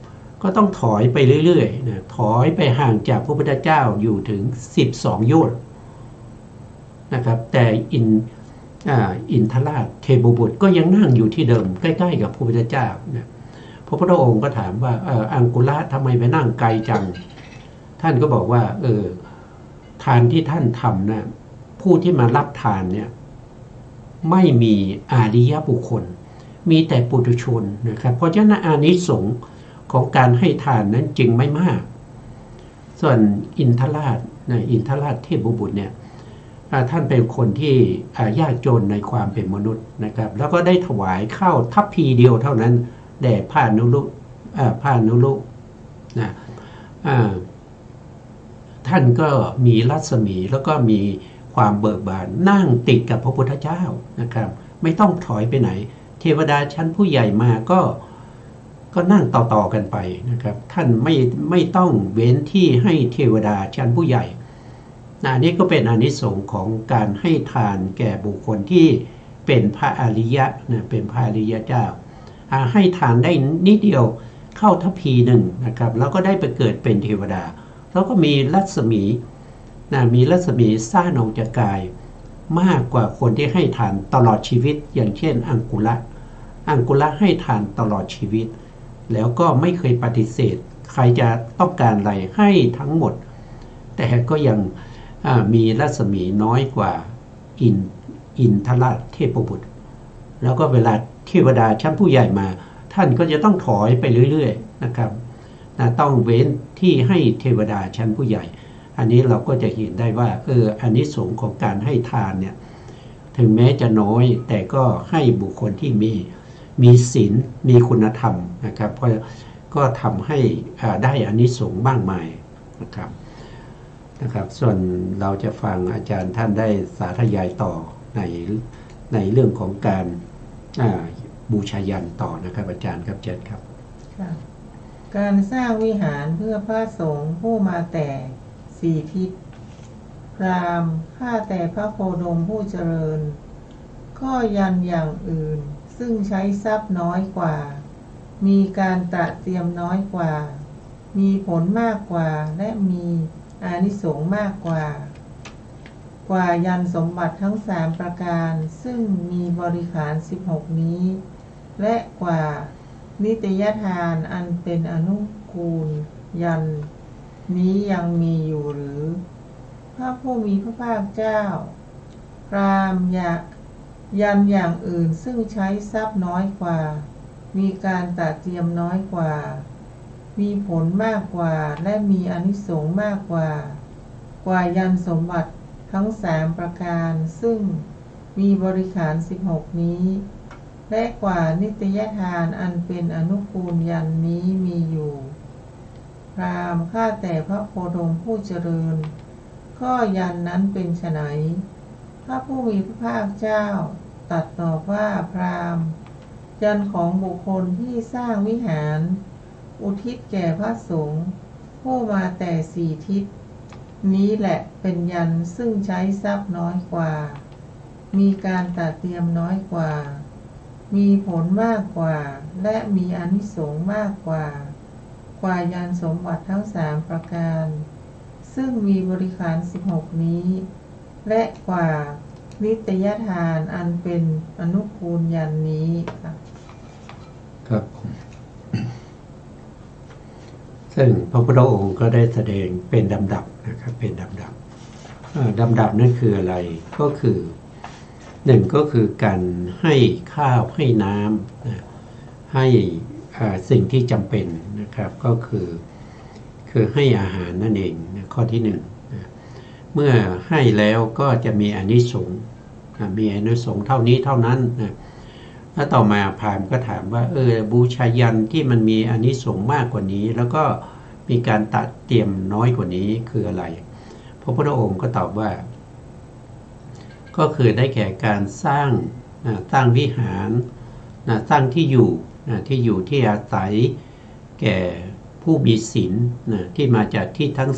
ก็ต้องถอยไปเรื่อยๆนะถอยไปห่างจากพระพุทธเจ้าอยู่ถึง12 โยชน์นะครับแต่อินทราชเทพบุตรก็ยังนั่งอยู่ที่เดิมใกล้ๆกับพระพุทธเจ้านะพระพุทธองค์ก็ถามว่าอังกุลทำไมไปนั่งไกลจังท่านก็บอกว่าทานที่ท่านทำนะผู้ที่มารับทานเนี่ยไม่มีอาริยบุคคลมีแต่ปุถุชนนะครับเพราะฉะนั้นอานิสงส์ของการให้ทานนั้นจึงไม่มากส่วนอินทราชเทพบุตรเนี่ยท่านเป็นคนที่ยากจนในความเป็นมนุษย์นะครับแล้วก็ได้ถวายข้าวทัพพีเดียวเท่านั้นแด่พระนุรุนะท่านก็มีรัศมีแล้วก็มีความเบิกบานนั่งติดกับพระพุทธเจ้านะครับไม่ต้องถอยไปไหนเทวดาชั้นผู้ใหญ่มาก็นั่งต่อกันไปนะครับท่านไม่ต้องเว้นที่ให้เทวดาชั้นผู้ใหญ่อันนี้ก็เป็นอานิสงส์ของการให้ทานแก่บุคคลที่เป็นพระอริยะนะเป็นพระอริยเจ้าให้ทานได้นิดเดียวเข้าทัพพีหนึ่งนะครับแล้วก็ได้ไปเกิดเป็นเทวดาแล้วก็มีรัศมีซ่านออกจากกายมากกว่าคนที่ให้ทานตลอดชีวิตอย่างเช่นอังกุละให้ทานตลอดชีวิตแล้วก็ไม่เคยปฏิเสธใครจะต้องการอะไรให้ทั้งหมดแต่ก็ยังมีรัศมีน้อยกว่าอินทราชเทพบุตรแล้วก็เวลาเทวดาชั้นผู้ใหญ่มาท่านก็จะต้องถอยไปเรื่อยๆนะครับต้องเว้นที่ให้เทวดาชั้นผู้ใหญ่อันนี้เราก็จะเห็นได้ว่าอานิสงส์ของการให้ทานเนี่ยถึงแม้จะน้อยแต่ก็ให้บุคคลที่มีศีลมีคุณธรรมนะครับก็ทำให้ได้อานิสงส์มากมายนะครับส่วนเราจะฟังอาจารย์ท่านได้สาธยายต่อในเรื่องของการบูชายันต่อนะครับอาจารย์ครับเชิญครับการสร้างวิหารเพื่อพระสงฆ์ผู้มาแต่4 ทิศพราหมณ์ข้าแต่พระโคดมผู้เจริญข้อยันอย่างอื่นซึ่งใช้ทรัพย์น้อยกว่ามีการตระเตรียมน้อยกว่ามีผลมากกว่าและมีอานิสงส์มากกว่ายันสมบัติทั้ง3 ประการซึ่งมีบริขาร16 นี้และกว่านิตยทานอันเป็นอนุกูลยันนี้ยังมีอยู่หรือพระผู้มีพระภาคเจ้าพราหมณ์ยันอย่างอื่นซึ่งใช้ทรัพย์น้อยกว่ามีการตระเตรียมน้อยกว่ามีผลมากกว่าและมีอานิสงส์มากกว่ายันสมบัติทั้ง3 ประการซึ่งมีบริขาร16 นี้และกว่านิตยทานอันเป็นอนุกูลยันนี้มีอยู่พราหมณ์ข้าแต่พระโคดมผู้เจริญข้อยันนั้นเป็นไฉนพระผู้มีพระภาคเจ้าตรัสตอบว่าพราหมณ์ยันของบุคคลที่สร้างวิหารอุทิศแก่พระสงฆ์ผู้มาแต่4 ทิศนี้แหละเป็นยันซึ่งใช้ทรัพย์น้อยกว่ามีการตระเตรียมน้อยกว่ามีผลมากกว่าและมีอานิสงส์มากกว่ายันสมบัติทั้ง3 ประการซึ่งมีบริขาร16 นี้และกว่านิตยทานอันเป็นอนุกูลยันนี้ครับซึ่งพระพุทธองค์ก็ได้แสดงเป็นลำดับนะครับเป็นลำดับนั่นคืออะไรก็คือ1ก็คือการให้ข้าวให้น้ำให้สิ่งที่จำเป็นนะครับก็คือให้อาหารนั่นเองข้อที่1เมื่อให้แล้วก็จะมีอานิสงส์มีอานิสงส์เท่านี้เท่านั้นนะแล้วต่อมาพราหมณ์ก็ถามว่าบูชายันที่มันมีอานิสงส์มากกว่านี้แล้วก็มีการตัดเตรียมน้อยกว่านี้คืออะไรพระพุทธองค์ก็ตอบว่าก็คือได้แก่การสร้างวิหารสร้างที่อยู่ที่อาศัยแก่ผู้มีศีลที่มาจากที่ทั้ง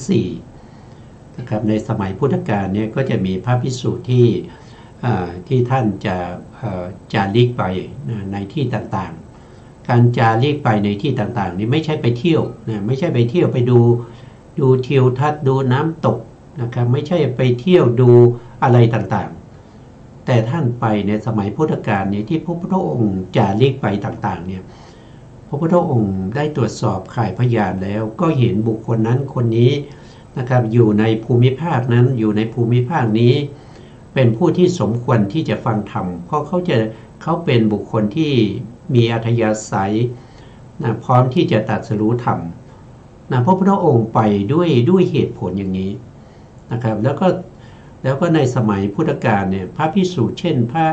4นะครับในสมัยพุทธกาลเนี่ยก็จะมีพระภิกษุที่ท่านจะจาริกไปในที่ต่างๆ การจาริกไปในที่ต่างๆนี่ไม่ใช่ไปเที่ยวนะไม่ใช่ไปเที่ยวไปดูทิวทัศน์ดูน้ำตกนะครับไม่ใช่ไปเที่ยวดูอะไรต่างๆแต่ท่านไปในสมัยพุทธกาลเนี่ยที่พระพุทธองค์จาริกไปต่างๆเนี่ยพระพุทธองค์ได้ตรวจสอบข่ายพยานแล้วก็เห็นบุคคลนั้นคนนี้นะครับอยู่ในภูมิภาคนั้นอยู่ในภูมิภาคนี้เป็นผู้ที่สมควรที่จะฟังธรรมเพราะเขาเป็นบุคคลที่มีอัธยาศัยนะพร้อมที่จะตรัสรู้ธรรมนะพระพุทธองค์ไปด้วยเหตุผลอย่างนี้นะครับแล้วก็ในสมัยพุทธกาลเนี่ยพระภิกษุเช่นพระ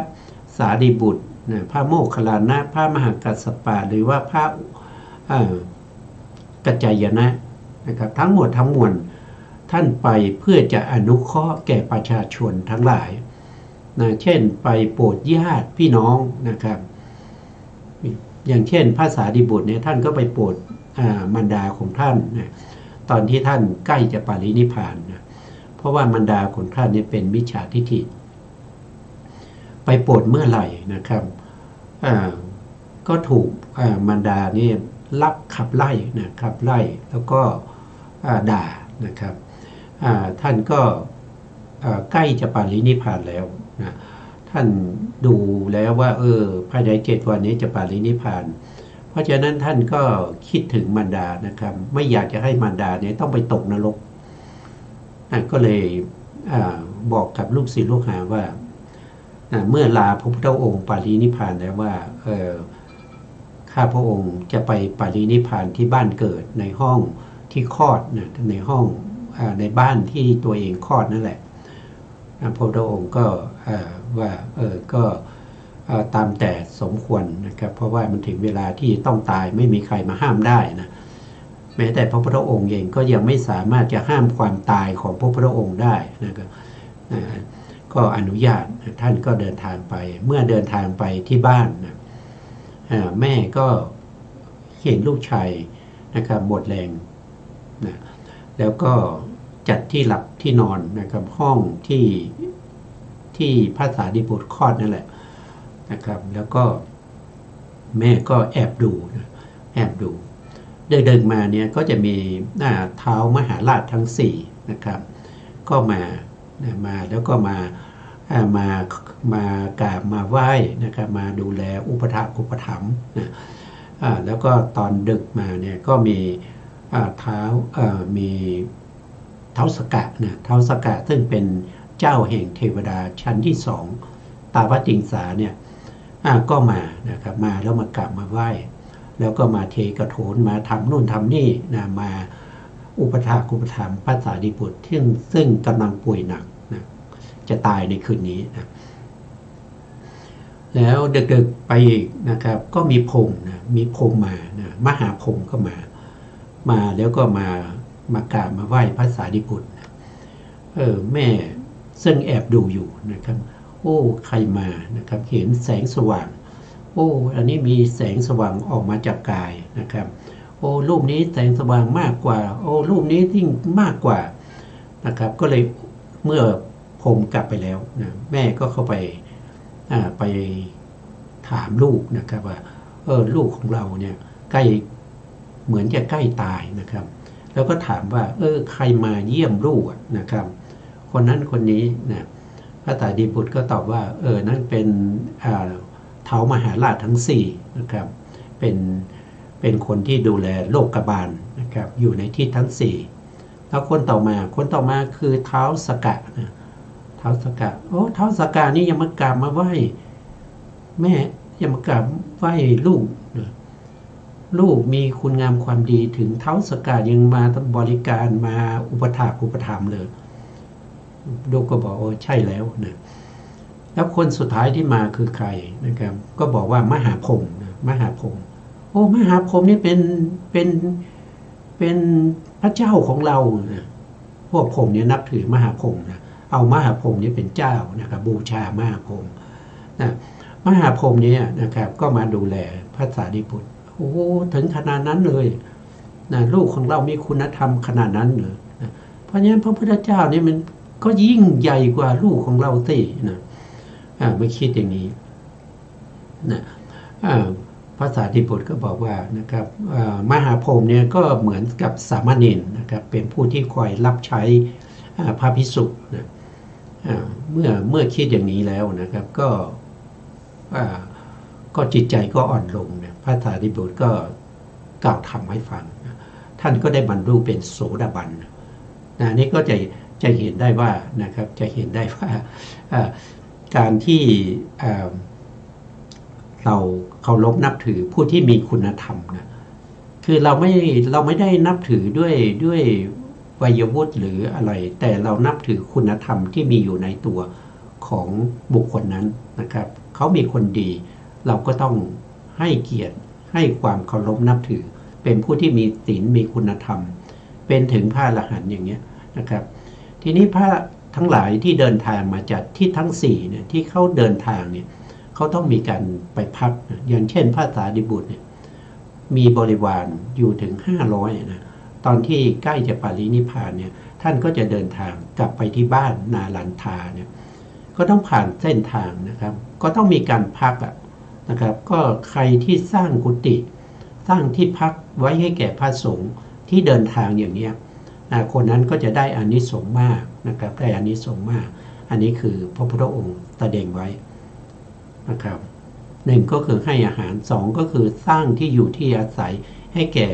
สารีบุตรนะพระโมคคัลลานะพระมหากัสสปะหรือว่าพระกัจจายนะนะครับทั้งหมดทั้งมวลท่านไปเพื่อจะอนุเคราะห์แก่ประชาชนทั้งหลายนะเช่นไปโปรดญาติพี่น้องนะครับอย่างเช่นพระสารีบุตรเนี่ยท่านก็ไปโปรดมารดาของท่านนะตอนที่ท่านใกล้จะปรินิพพานนะเพราะว่ามารดาของท่านเนี่ยเป็นมิจฉาทิฏฐิไปโปรดเมื่อไหร่นะครับก็ถูกมารดานี่ลักขับไล่นะครับไล่แล้วก็ด่านะครับท่านก็ใกล้จะปรินิพพานแล้วนะท่านดูแล้วว่าภายใน7 วันนี้จะปรินิพพานเพราะฉะนั้นท่านก็คิดถึงมารดานะครับไม่อยากจะให้มารดาเนี่ยต้องไปตกนรกก็เลยบอกกับลูกศิษย์ลูกหาว่าเมื่อลาพระพุทธองค์ปรินิพพานแล้วว่าข้าพระองค์จะไปปรินิพพานที่บ้านเกิดในห้องที่คลอดนะในห้องในบ้านที่ตัวเองคลอดนั่นแหละพระพุทธองค์ก็ว่าก็ตามแต่สมควรนะครับเพราะว่ามันถึงเวลาที่ต้องตายไม่มีใครมาห้ามได้นะแม้แต่พระพุทธองค์เองก็ยังไม่สามารถจะห้ามความตายของพระพุทธองค์ได้นะครับก็อนุญาตท่านก็เดินทางไปเมื่อเดินทางไปที่บ้านนะแม่ก็เห็นลูกชายนะครับหมดแรงนะแล้วก็จัดที่หลับที่นอนนะครับห้องที่พระสารีบุตรคลอดนั่นแหละนะครับแล้วก็แม่ก็แอบดูนะแอบดูเดินมาเนี่ยก็จะมีเท้ามหาราชทั้ง4นะครับก็มาแล้วก็มากราบมาไหว้นะครับมาดูแลอุปถัมภ์นะแล้วก็ตอนดึกมาเนี่ยก็มีมีท้าวสกะนะท้าวสกะซึ่งเป็นเจ้าแห่งเทวดาชั้นที่2ตาวติงสาเนี่ยก็มานะครับมาแล้วมากราบมาไหว้แล้วก็มาเทกระโถนมาทำนู่นทำนี่นะมาอุปถัมภ์พระสารีบุตรซึ่งกำลังป่วยหนักนะจะตายในคืนนี้นะแล้วดึกๆไปอีกนะครับก็มีพรหมนะมีพรหมมานะมหาพรหมก็มาแล้วก็มากราบมาไหว้พระสารีบุตรนะแม่ซึ่งแอบดูอยู่นะครับโอ้ใครมานะครับเห็นแสงสว่างโอ้อันนี้มีแสงสว่างออกมาจากกายนะครับโอ้รูปนี้แสงสว่างมากกว่าโอ้รูปนี้ยิ่งมากกว่านะครับก็เลยเมื่อพรหมกลับไปแล้วนะแม่ก็เข้าไปถามลูกนะครับว่าลูกของเราเนี่ยใกล้เหมือนจะใกล้ตายนะครับแล้วก็ถามว่าใครมาเยี่ยมลูกนะครับคนนั้นคนนี้นะพระสารีบุตรก็ตอบว่านั่นเป็นเท้ามหาราชทั้ง4นะครับเป็นคนที่ดูแลโลกบาลนะครับอยู่ในที่ทั้ง4แล้วคนต่อมาคือเท้าสกะนะเท้าสกะเท้าสกะนี่ยังมากราบมาไหว้แม่ยังมากราบไหว้ลูกนะลูกมีคุณงามความดีถึงเท้าสกะยังมาบริการมาอุปถัมภ์เลยลูกก็บอกใช่แล้วนะแล้วคนสุดท้ายที่มาคือใครนะครับก็บอกว่ามหาพรหมนะมหาพรหมมหาพรหมนี่เป็นพระเจ้าของเรานะพวกพรหมเนี่ยนับถือมหาพรหมนะเอามหาพรหมนี่เป็นเจ้านะครับบูชามหาพรหมนะมหาพรหมเนี่ยนะครับก็มาดูแลพระสารีบุตรถึงขนาดนั้นเลยนะลูกของเรามีคุณธรรมขนาดนั้นเลยนะเพราะฉะนั้นพระพุทธเจ้านี่มันก็ยิ่งใหญ่กว่าลูกของเราสินะไม่คิดอย่างนี้นะ ภาษาดิบุตรก็บอกว่านะครับมหาพรหมเนี่ยก็เหมือนกับสามเณรนะครับเป็นผู้ที่คอยรับใช้พระภิกษุนะเมื่อคิดอย่างนี้แล้วนะครับก็จิตใจก็อ่อนลงเนี่ยพระสารีบุตรก็กล่าวธรรมให้ฟังท่านก็ได้บรรลุเป็นโสดาบันนะนี่ก็จะเห็นได้ว่านะครับจะเห็นได้ว่าการที่เราเคารพนับถือผู้ที่มีคุณธรรมนะคือเราไม่ได้นับถือด้วยวัยวุฒิหรืออะไรแต่เรานับถือคุณธรรมที่มีอยู่ในตัวของบุคคลนั้นนะครับเขามีคนดีเราก็ต้องให้เกียรติให้ความเคารพนับถือเป็นผู้ที่มีศีลมีคุณธรรมเป็นถึงพระอรหันต์อย่างเงี้ยนะครับทีนี้พระทั้งหลายที่เดินทางมาจากที่ทั้ง4เนี่ยที่เขาเดินทางเนี่ยเขาต้องมีการไปพักอย่างเช่นพระสารีบุตรเนี่ยมีบริวารอยู่ถึง500นะตอนที่ใกล้จะปรินิพพานเนี่ยท่านก็จะเดินทางกลับไปที่บ้านนาลันทาเนี่ยก็ต้องผ่านเส้นทางนะครับก็ต้องมีการพักนะครับก็ใครที่สร้างกุฏิสร้างที่พักไว้ให้แก่พระสงฆ์ที่เดินทางอย่างนี้คนนั้นก็จะได้อานิสงส์มากนะครับได้อานิสงส์มากอันนี้คือพระพุทธองค์แสดงไว้นะครับ1ก็คือให้อาหาร2ก็คือสร้างที่อยู่ที่อาศัยให้แก่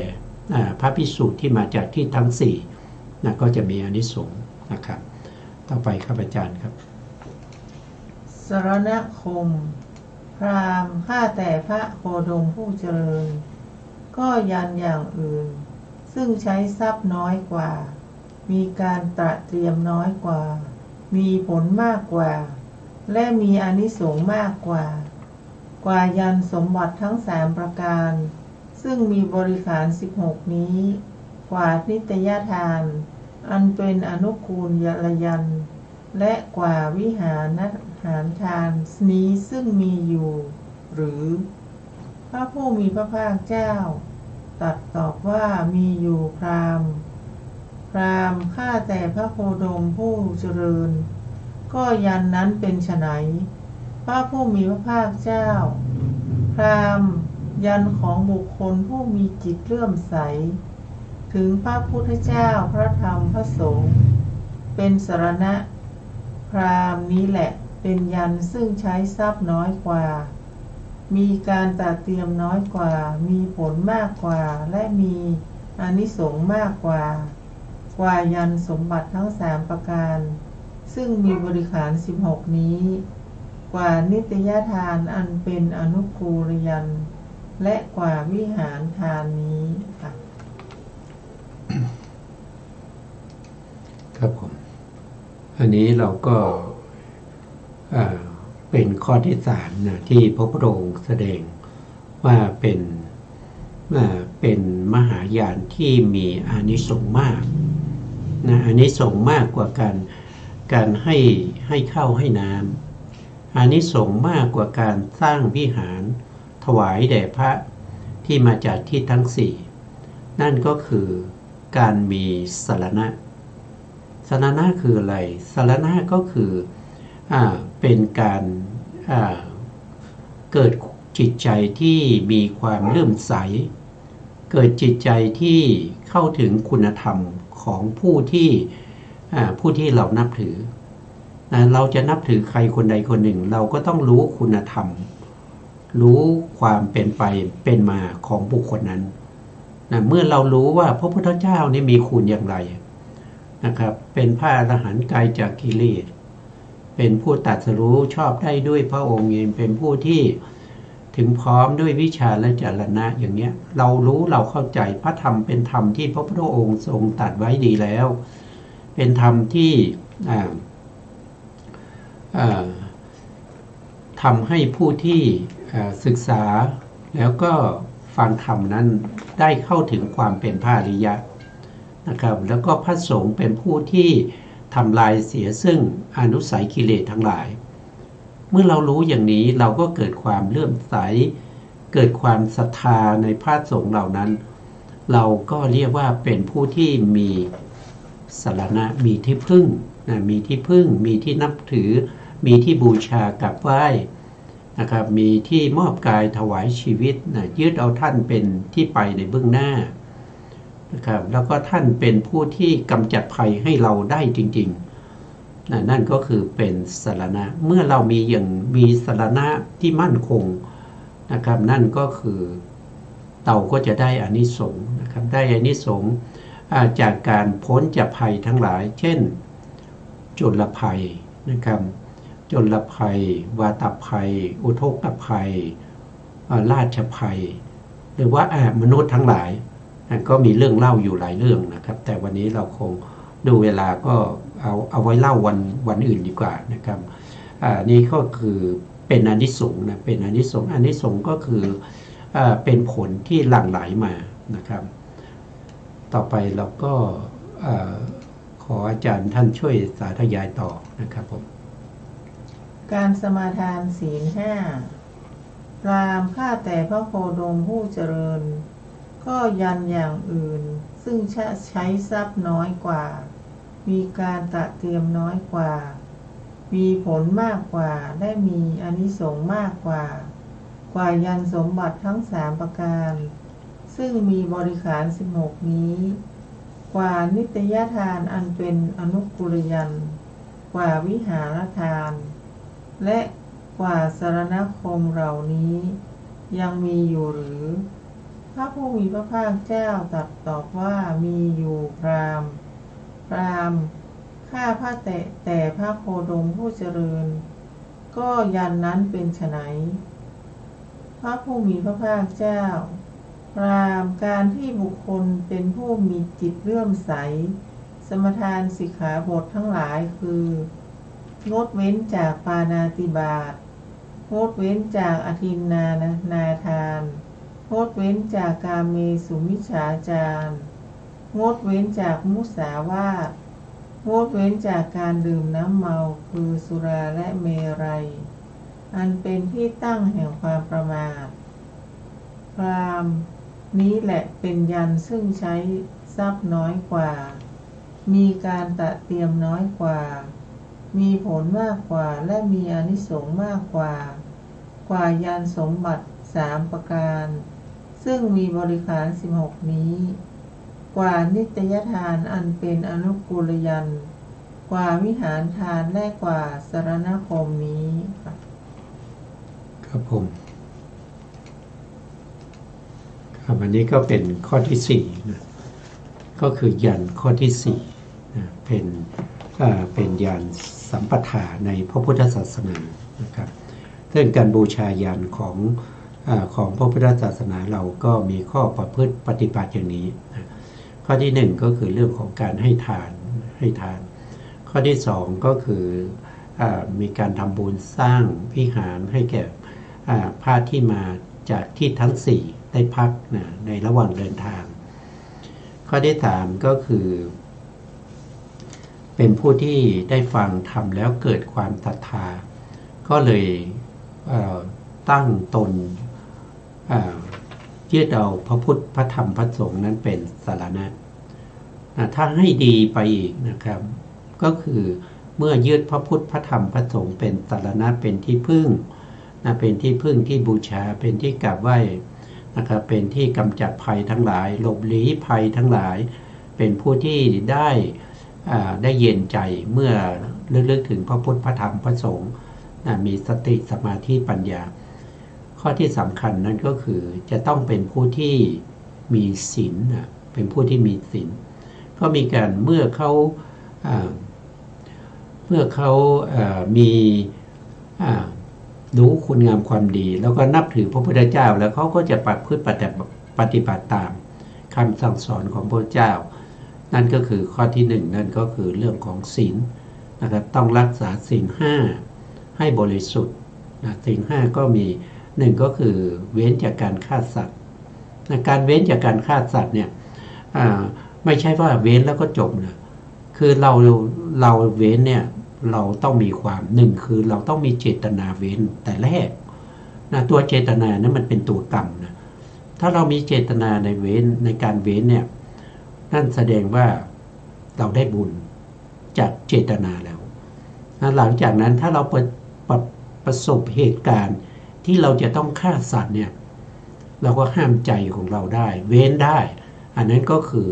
พระภิกษุที่มาจากที่ทั้ง4นะก็จะมีอานิสงส์นะครับต่อไปครับอาจารย์ครับสรณคมพราหมณ์ข้าแต่พระโคดมผู้เจริญก็ยันอย่างอื่นซึ่งใช้ทรัพย์น้อยกว่ามีการตระเตรียมน้อยกว่ามีผลมากกว่าและมีอานิสงส์มากกว่ายันสมบัติทั้ง3ประการซึ่งมีบริขาร16นี้กว่านิตยทานอันเป็นอนุกูลยันและกว่าวิหารทานนี้ซึ่งมีอยู่หรือพระผู้มีพระภาคเจ้าตรัสตอบว่ามีอยู่พราหมณ์ข้าแต่พระโคดมผู้เจริญก็ยันนั้นเป็นไฉนพระผู้มีพระภาคเจ้าพราหมณ์ยันของบุคคลผู้มีจิตเลื่อมใสถึงพระพุทธเจ้าพระธรรมพระสงฆ์เป็นสรณะพราหมณ์นี้แหละเป็นยันซึ่งใช้ทรัพย์น้อยกว่ามีการตระเตรียมน้อยกว่ามีผลมากกว่าและมีอานิสงส์มากกว่ายันสมบัติทั้ง3ประการซึ่งมีบริขาร16นี้กว่านิตยทานอันเป็นอนุกูลยันและกว่าวิหารทานนี้ค่ะครับผมอันนี้เราก็เป็นข้อที่3นะที่พระพุทธองค์แสดงว่าเป็นมหายานที่มีอานิสงส์มากนะอานิสงส์มากกว่าการให้ข้าวให้น้ำอานิสงส์มากกว่าการสร้างวิหารถวายแด่พระที่มาจากที่ทั้ง4นั่นก็คือการมีสรณะคืออะไรสรณะก็คือเป็นการเกิดจิตใจที่มีความเลื่อมใสเกิดจิตใจที่เข้าถึงคุณธรรมของผู้ที่เรานับถือเราจะนับถือใครคนใดคนหนึ่งเราก็ต้องรู้คุณธรรมรู้ความเป็นไปเป็นมาของบุคคลนั้นเมื่อเรารู้ว่าพระพุทธเจ้านี่มีคุณอย่างไรนะครับเป็นพระอรหันต์ไกลจากกิเลสเป็นผู้ตรัสรู้ชอบได้ด้วยพระองค์เองเป็นผู้ที่ถึงพร้อมด้วยวิชาและจรณะอย่างเนี้ยเรารู้เราเข้าใจพระธรรมเป็นธรรมที่พระพุทธองค์ทรงตรัสไว้ดีแล้วเป็นธรรมที่ทำให้ผู้ที่ศึกษาแล้วก็ฟังธรรมนั้นได้เข้าถึงความเป็นพระอริยะนะครับแล้วก็พระสงฆ์เป็นผู้ที่ทำลายเสียซึ่งอนุสัยกิเลสทั้งหลายเมื่อเรารู้อย่างนี้เราก็เกิดความเลื่อมใสเกิดความศรัทธาในพระสงฆ์เหล่านั้นเราก็เรียกว่าเป็นผู้ที่มีสรณะมีที่พึ่งมีที่พึ่งมีที่นับถือมีที่บูชากราบไหว้ นะครับมีที่มอบกายถวายชีวิตนะยึดเอาท่านเป็นที่ไปในเบื้องหน้านะครับแล้วก็ท่านเป็นผู้ที่กำจัดภัยให้เราได้จริงๆนั่นก็คือเป็นสรณะเมื่อเรามีสรณะที่มั่นคงนะครับนั่นก็คือเราก็จะได้อานิสงส์นะครับได้อานิสงส์จากการพ้นจากภัยทั้งหลายเช่นจุลภัยนะครับจุลภัยวาตภัยอุทกภัยราชภัยหรือว่ามนุษย์ทั้งหลายก็มีเรื่องเล่าอยู่หลายเรื่องนะครับแต่วันนี้เราคงดูเวลาก็เอาไว้เล่าวันอื่นดีกว่านะครับนี่ก็คือเป็นอานิสงส์นะเป็นอานิสงส์ก็คือเป็นผลที่หลั่งไหลมานะครับต่อไปเราก็ขออาจารย์ท่านช่วยสาธยายต่อนะครับผมการสมาทานศีล 5 พราหมณ์ข้าแต่พระโคดมผู้เจริญก็ยันอย่างอื่นซึ่งใช้ทรัพย์น้อยกว่ามีการตระเตรียมน้อยกว่ามีผลมากกว่าได้มีอานิสงส์มากกว่ายันสมบัติทั้ง3ประการซึ่งมีบริขาร16นี้กว่านิตยทานอันเป็นอนุกุลยันกว่าวิหารทานและกว่าสรณคมเหล่านี้ยังมีอยู่หรือพระผู้มีพระภาคเจ้าตรัสตอบว่ามีอยู่พราหมณ์ข้าพระแต่พระโคดมผู้เจริญก็ยันนั้นเป็นไฉนพระผู้มีพระภาคเจ้าพราหมณ์การที่บุคคลเป็นผู้มีจิตเลื่อมใสสมทานสิกขาบททั้งหลายคืองดเว้นจากปาณาติบาตงดเว้นจากอทินนาทานงดเว้นจากกาเมสุมิจฉาจารงดเว้นจากมุสาวาทงดเว้นจากการดื่มน้ำเมาคือสุราและเมรัยอันเป็นที่ตั้งแห่งความประมาทพราหมณ์นี้แหละเป็นยันซึ่งใช้ทรัพย์น้อยกว่ามีการตระเตรียมน้อยกว่ามีผลมากกว่าและมีอานิสงส์มากกว่ายันสมบัติ3ประการซึ่งมีบริขาร16นี้กว่านิตยทานอันเป็นอนุกุลยันกว่าวิหารทานและกว่าสรณคมนี้ครับผมครับอันนี้ก็เป็นข้อที่4นะก็คือยันข้อที่4นะเป็นยันสัมปทาในพระพุทธศาสนานะครับซึ่งการบูชายันของพระพุทธศาสนาเราก็มีข้อประพฤติปฏิบัติอย่างนี้นะข้อที่1ก็คือเรื่องของการให้ทานข้อที่2ก็คือมีการทำบุญสร้างวิหารให้แก่พระที่มาจากที่ทั้ง4ได้พักนะในระหว่างเดินทางข้อที่3ก็คือเป็นผู้ที่ได้ฟังธรรมแล้วเกิดความศรัทธาก็เลยตั้งตนยึดเอาพระพุทธพระธรรมพระสงฆ์นั้นเป็นสรณะถ้าให้ดีไปอีกนะครับก็คือเมื่อยึดพระพุทธพระธรรมพระสงฆ์เป็นสรณะเป็นที่พึ่งเป็นที่พึ่งที่บูชาเป็นที่กราบไหว้นะครับเป็นที่กำจัดภัยทั้งหลายหลบลี้ภัยทั้งหลายเป็นผู้ที่ได้เย็นใจเมื่อลึกถึงพระพุทธพระธรรมพระสงฆ์มีสติสมาธิปัญญาข้อที่สำคัญนั่นก็คือจะต้องเป็นผู้ที่มีศีลเป็นผู้ที่มีศีลก็มีการเมื่อเขามีรู้คุณงามความดีแล้วก็นับถือพระพุทธเจ้าแล้วเขาก็จะประพฤติปฏิบัติตามคำสั่งสอนของพระเจ้านั่นก็คือข้อที่1นั่นก็คือเรื่องของศีลนะครับต้องรักษาศีล5ให้บริสุทธิ์ศีล5ก็มี1ก็คือเว้นจากการฆ่าสัตว์การเว้นจากการฆ่าสัตว์เนี่ยไม่ใช่ว่าเว้นแล้วก็จบนะคือเราเว้นเนี่ยเราต้องมีความ1คือเราต้องมีเจตนาเว้นแต่แรกนะตัวเจตนานั้นมันเป็นตัวกรรมนะถ้าเรามีเจตนาในการเว้นเนี่ยนั่นแสดงว่าเราได้บุญจากเจตนาแล้วหลังจากนั้นถ้าเราประสบเหตุการณ์ ที่เราจะต้องฆ่าสัตว์เนี่ยเราก็ห้ามใจของเราได้เว้นได้อันนั้นก็คือ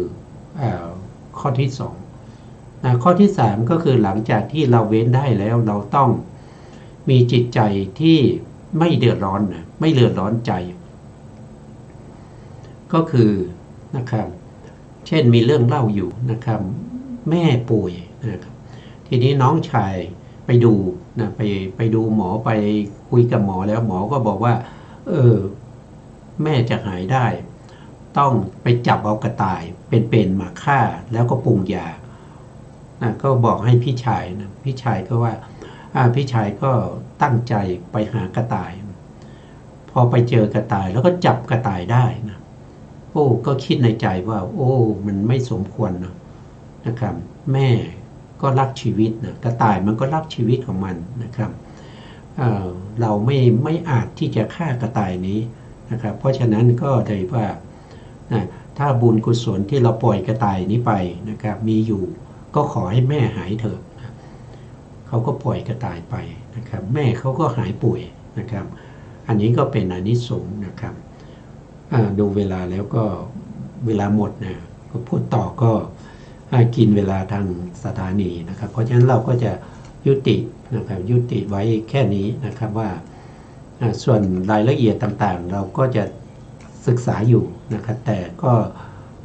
ข้อที่2ข้อที่3ก็คือหลังจากที่เราเว้นได้แล้วเราต้องมีจิตใจที่ไม่เดือดร้อนนะไม่เดือดร้อนใจก็คือนะครับเช่นมีเรื่องเล่าอยู่นะครับแม่ป่วยนะครับทีนี้น้องชายไปดูนะไปดูหมอไปคุยกับหมอแล้วหมอก็บอกว่าแม่จะหายได้ต้องไปจับเอากระต่ายเป็นๆมาฆ่าแล้วก็ปรุงยานะก็บอกให้พี่ชายนะพี่ชายก็ว่าพี่ชายก็ตั้งใจไปหากระต่ายพอไปเจอกระต่ายแล้วก็จับกระต่ายได้นะโอ้ก็คิดในใจว่าโอ้มันไม่สมควรนะครับแม่ก็รักชีวิตนะกระต่ายมันก็รักชีวิตของมันนะครับเราไม่อาจที่จะฆ่ากระต่ายนี้นะครับเพราะฉะนั้นก็เลยว่าถ้าบุญกุศลที่เราปล่อยกระต่ายนี้ไปนะครับมีอยู่ก็ขอให้แม่หายเถอะนะเขาก็ปล่อยกระต่ายไปนะครับแม่เขาก็หายป่วยนะครับอันนี้ก็เป็นอานิสงส์นะครับดูเวลาแล้วก็เวลาหมดนะก็พูดต่อก็กินเวลาทางสถานีนะครับเพราะฉะนั้นเราก็จะยุตินะครับยุติไว้แค่นี้นะครับว่าส่วนรายละเอียดต่างๆเราก็จะศึกษาอยู่นะครับแต่ก็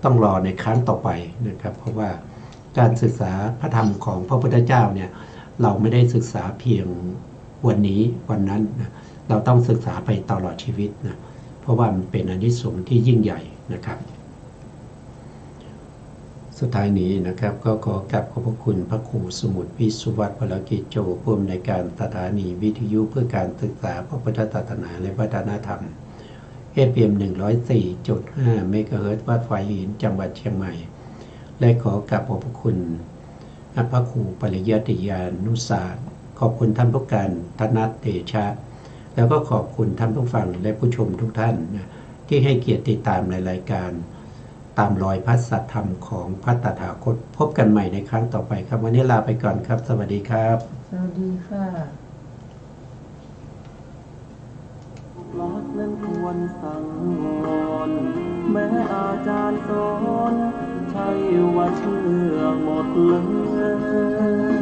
ต้องรอในครั้งต่อไปนะครับเพราะว่าการศึกษาพระธรรมของพระพุทธเจ้าเนี่ยเราไม่ได้ศึกษาเพียงวันนี้วันนั้นนะเราต้องศึกษาไปตลอดชีวิตนะเพราะว่ามันเป็นอานิสงส์ที่ยิ่งใหญ่นะครับสุดท้ายนี้นะครับก็ขอกราบขอบพระคุณพระครูสมุทรวิสุวัฒน์ พลกิจโจผู้อำนวยการสถานีวิทยุเพื่อการศึกษาพระพุทธศาสนาและวัฒนธรรม FM 104.5 เมกะเฮิรตซ์วัดฝายหินจังหวัดเชียงใหม่และขอกราบขอบพระคุณพระครูปริยัติยานุศาสตร์ขอบคุณท่านผู้การธนัทเตชะแล้วก็ขอบคุณท่านผู้ฟังและผู้ชมทุกท่านนะที่ให้เกียรติติดตามในรายการตามรอยพระสัทธรรมของพระตถาคตพบกันใหม่ในครั้งต่อไปครับวันนี้ลาไปก่อนครับสวัสดีครับสวัสดีค่ะรักนั้นควรสังวรแม้อาจารย์สอนใช่ว่าเชื่อหมดเลย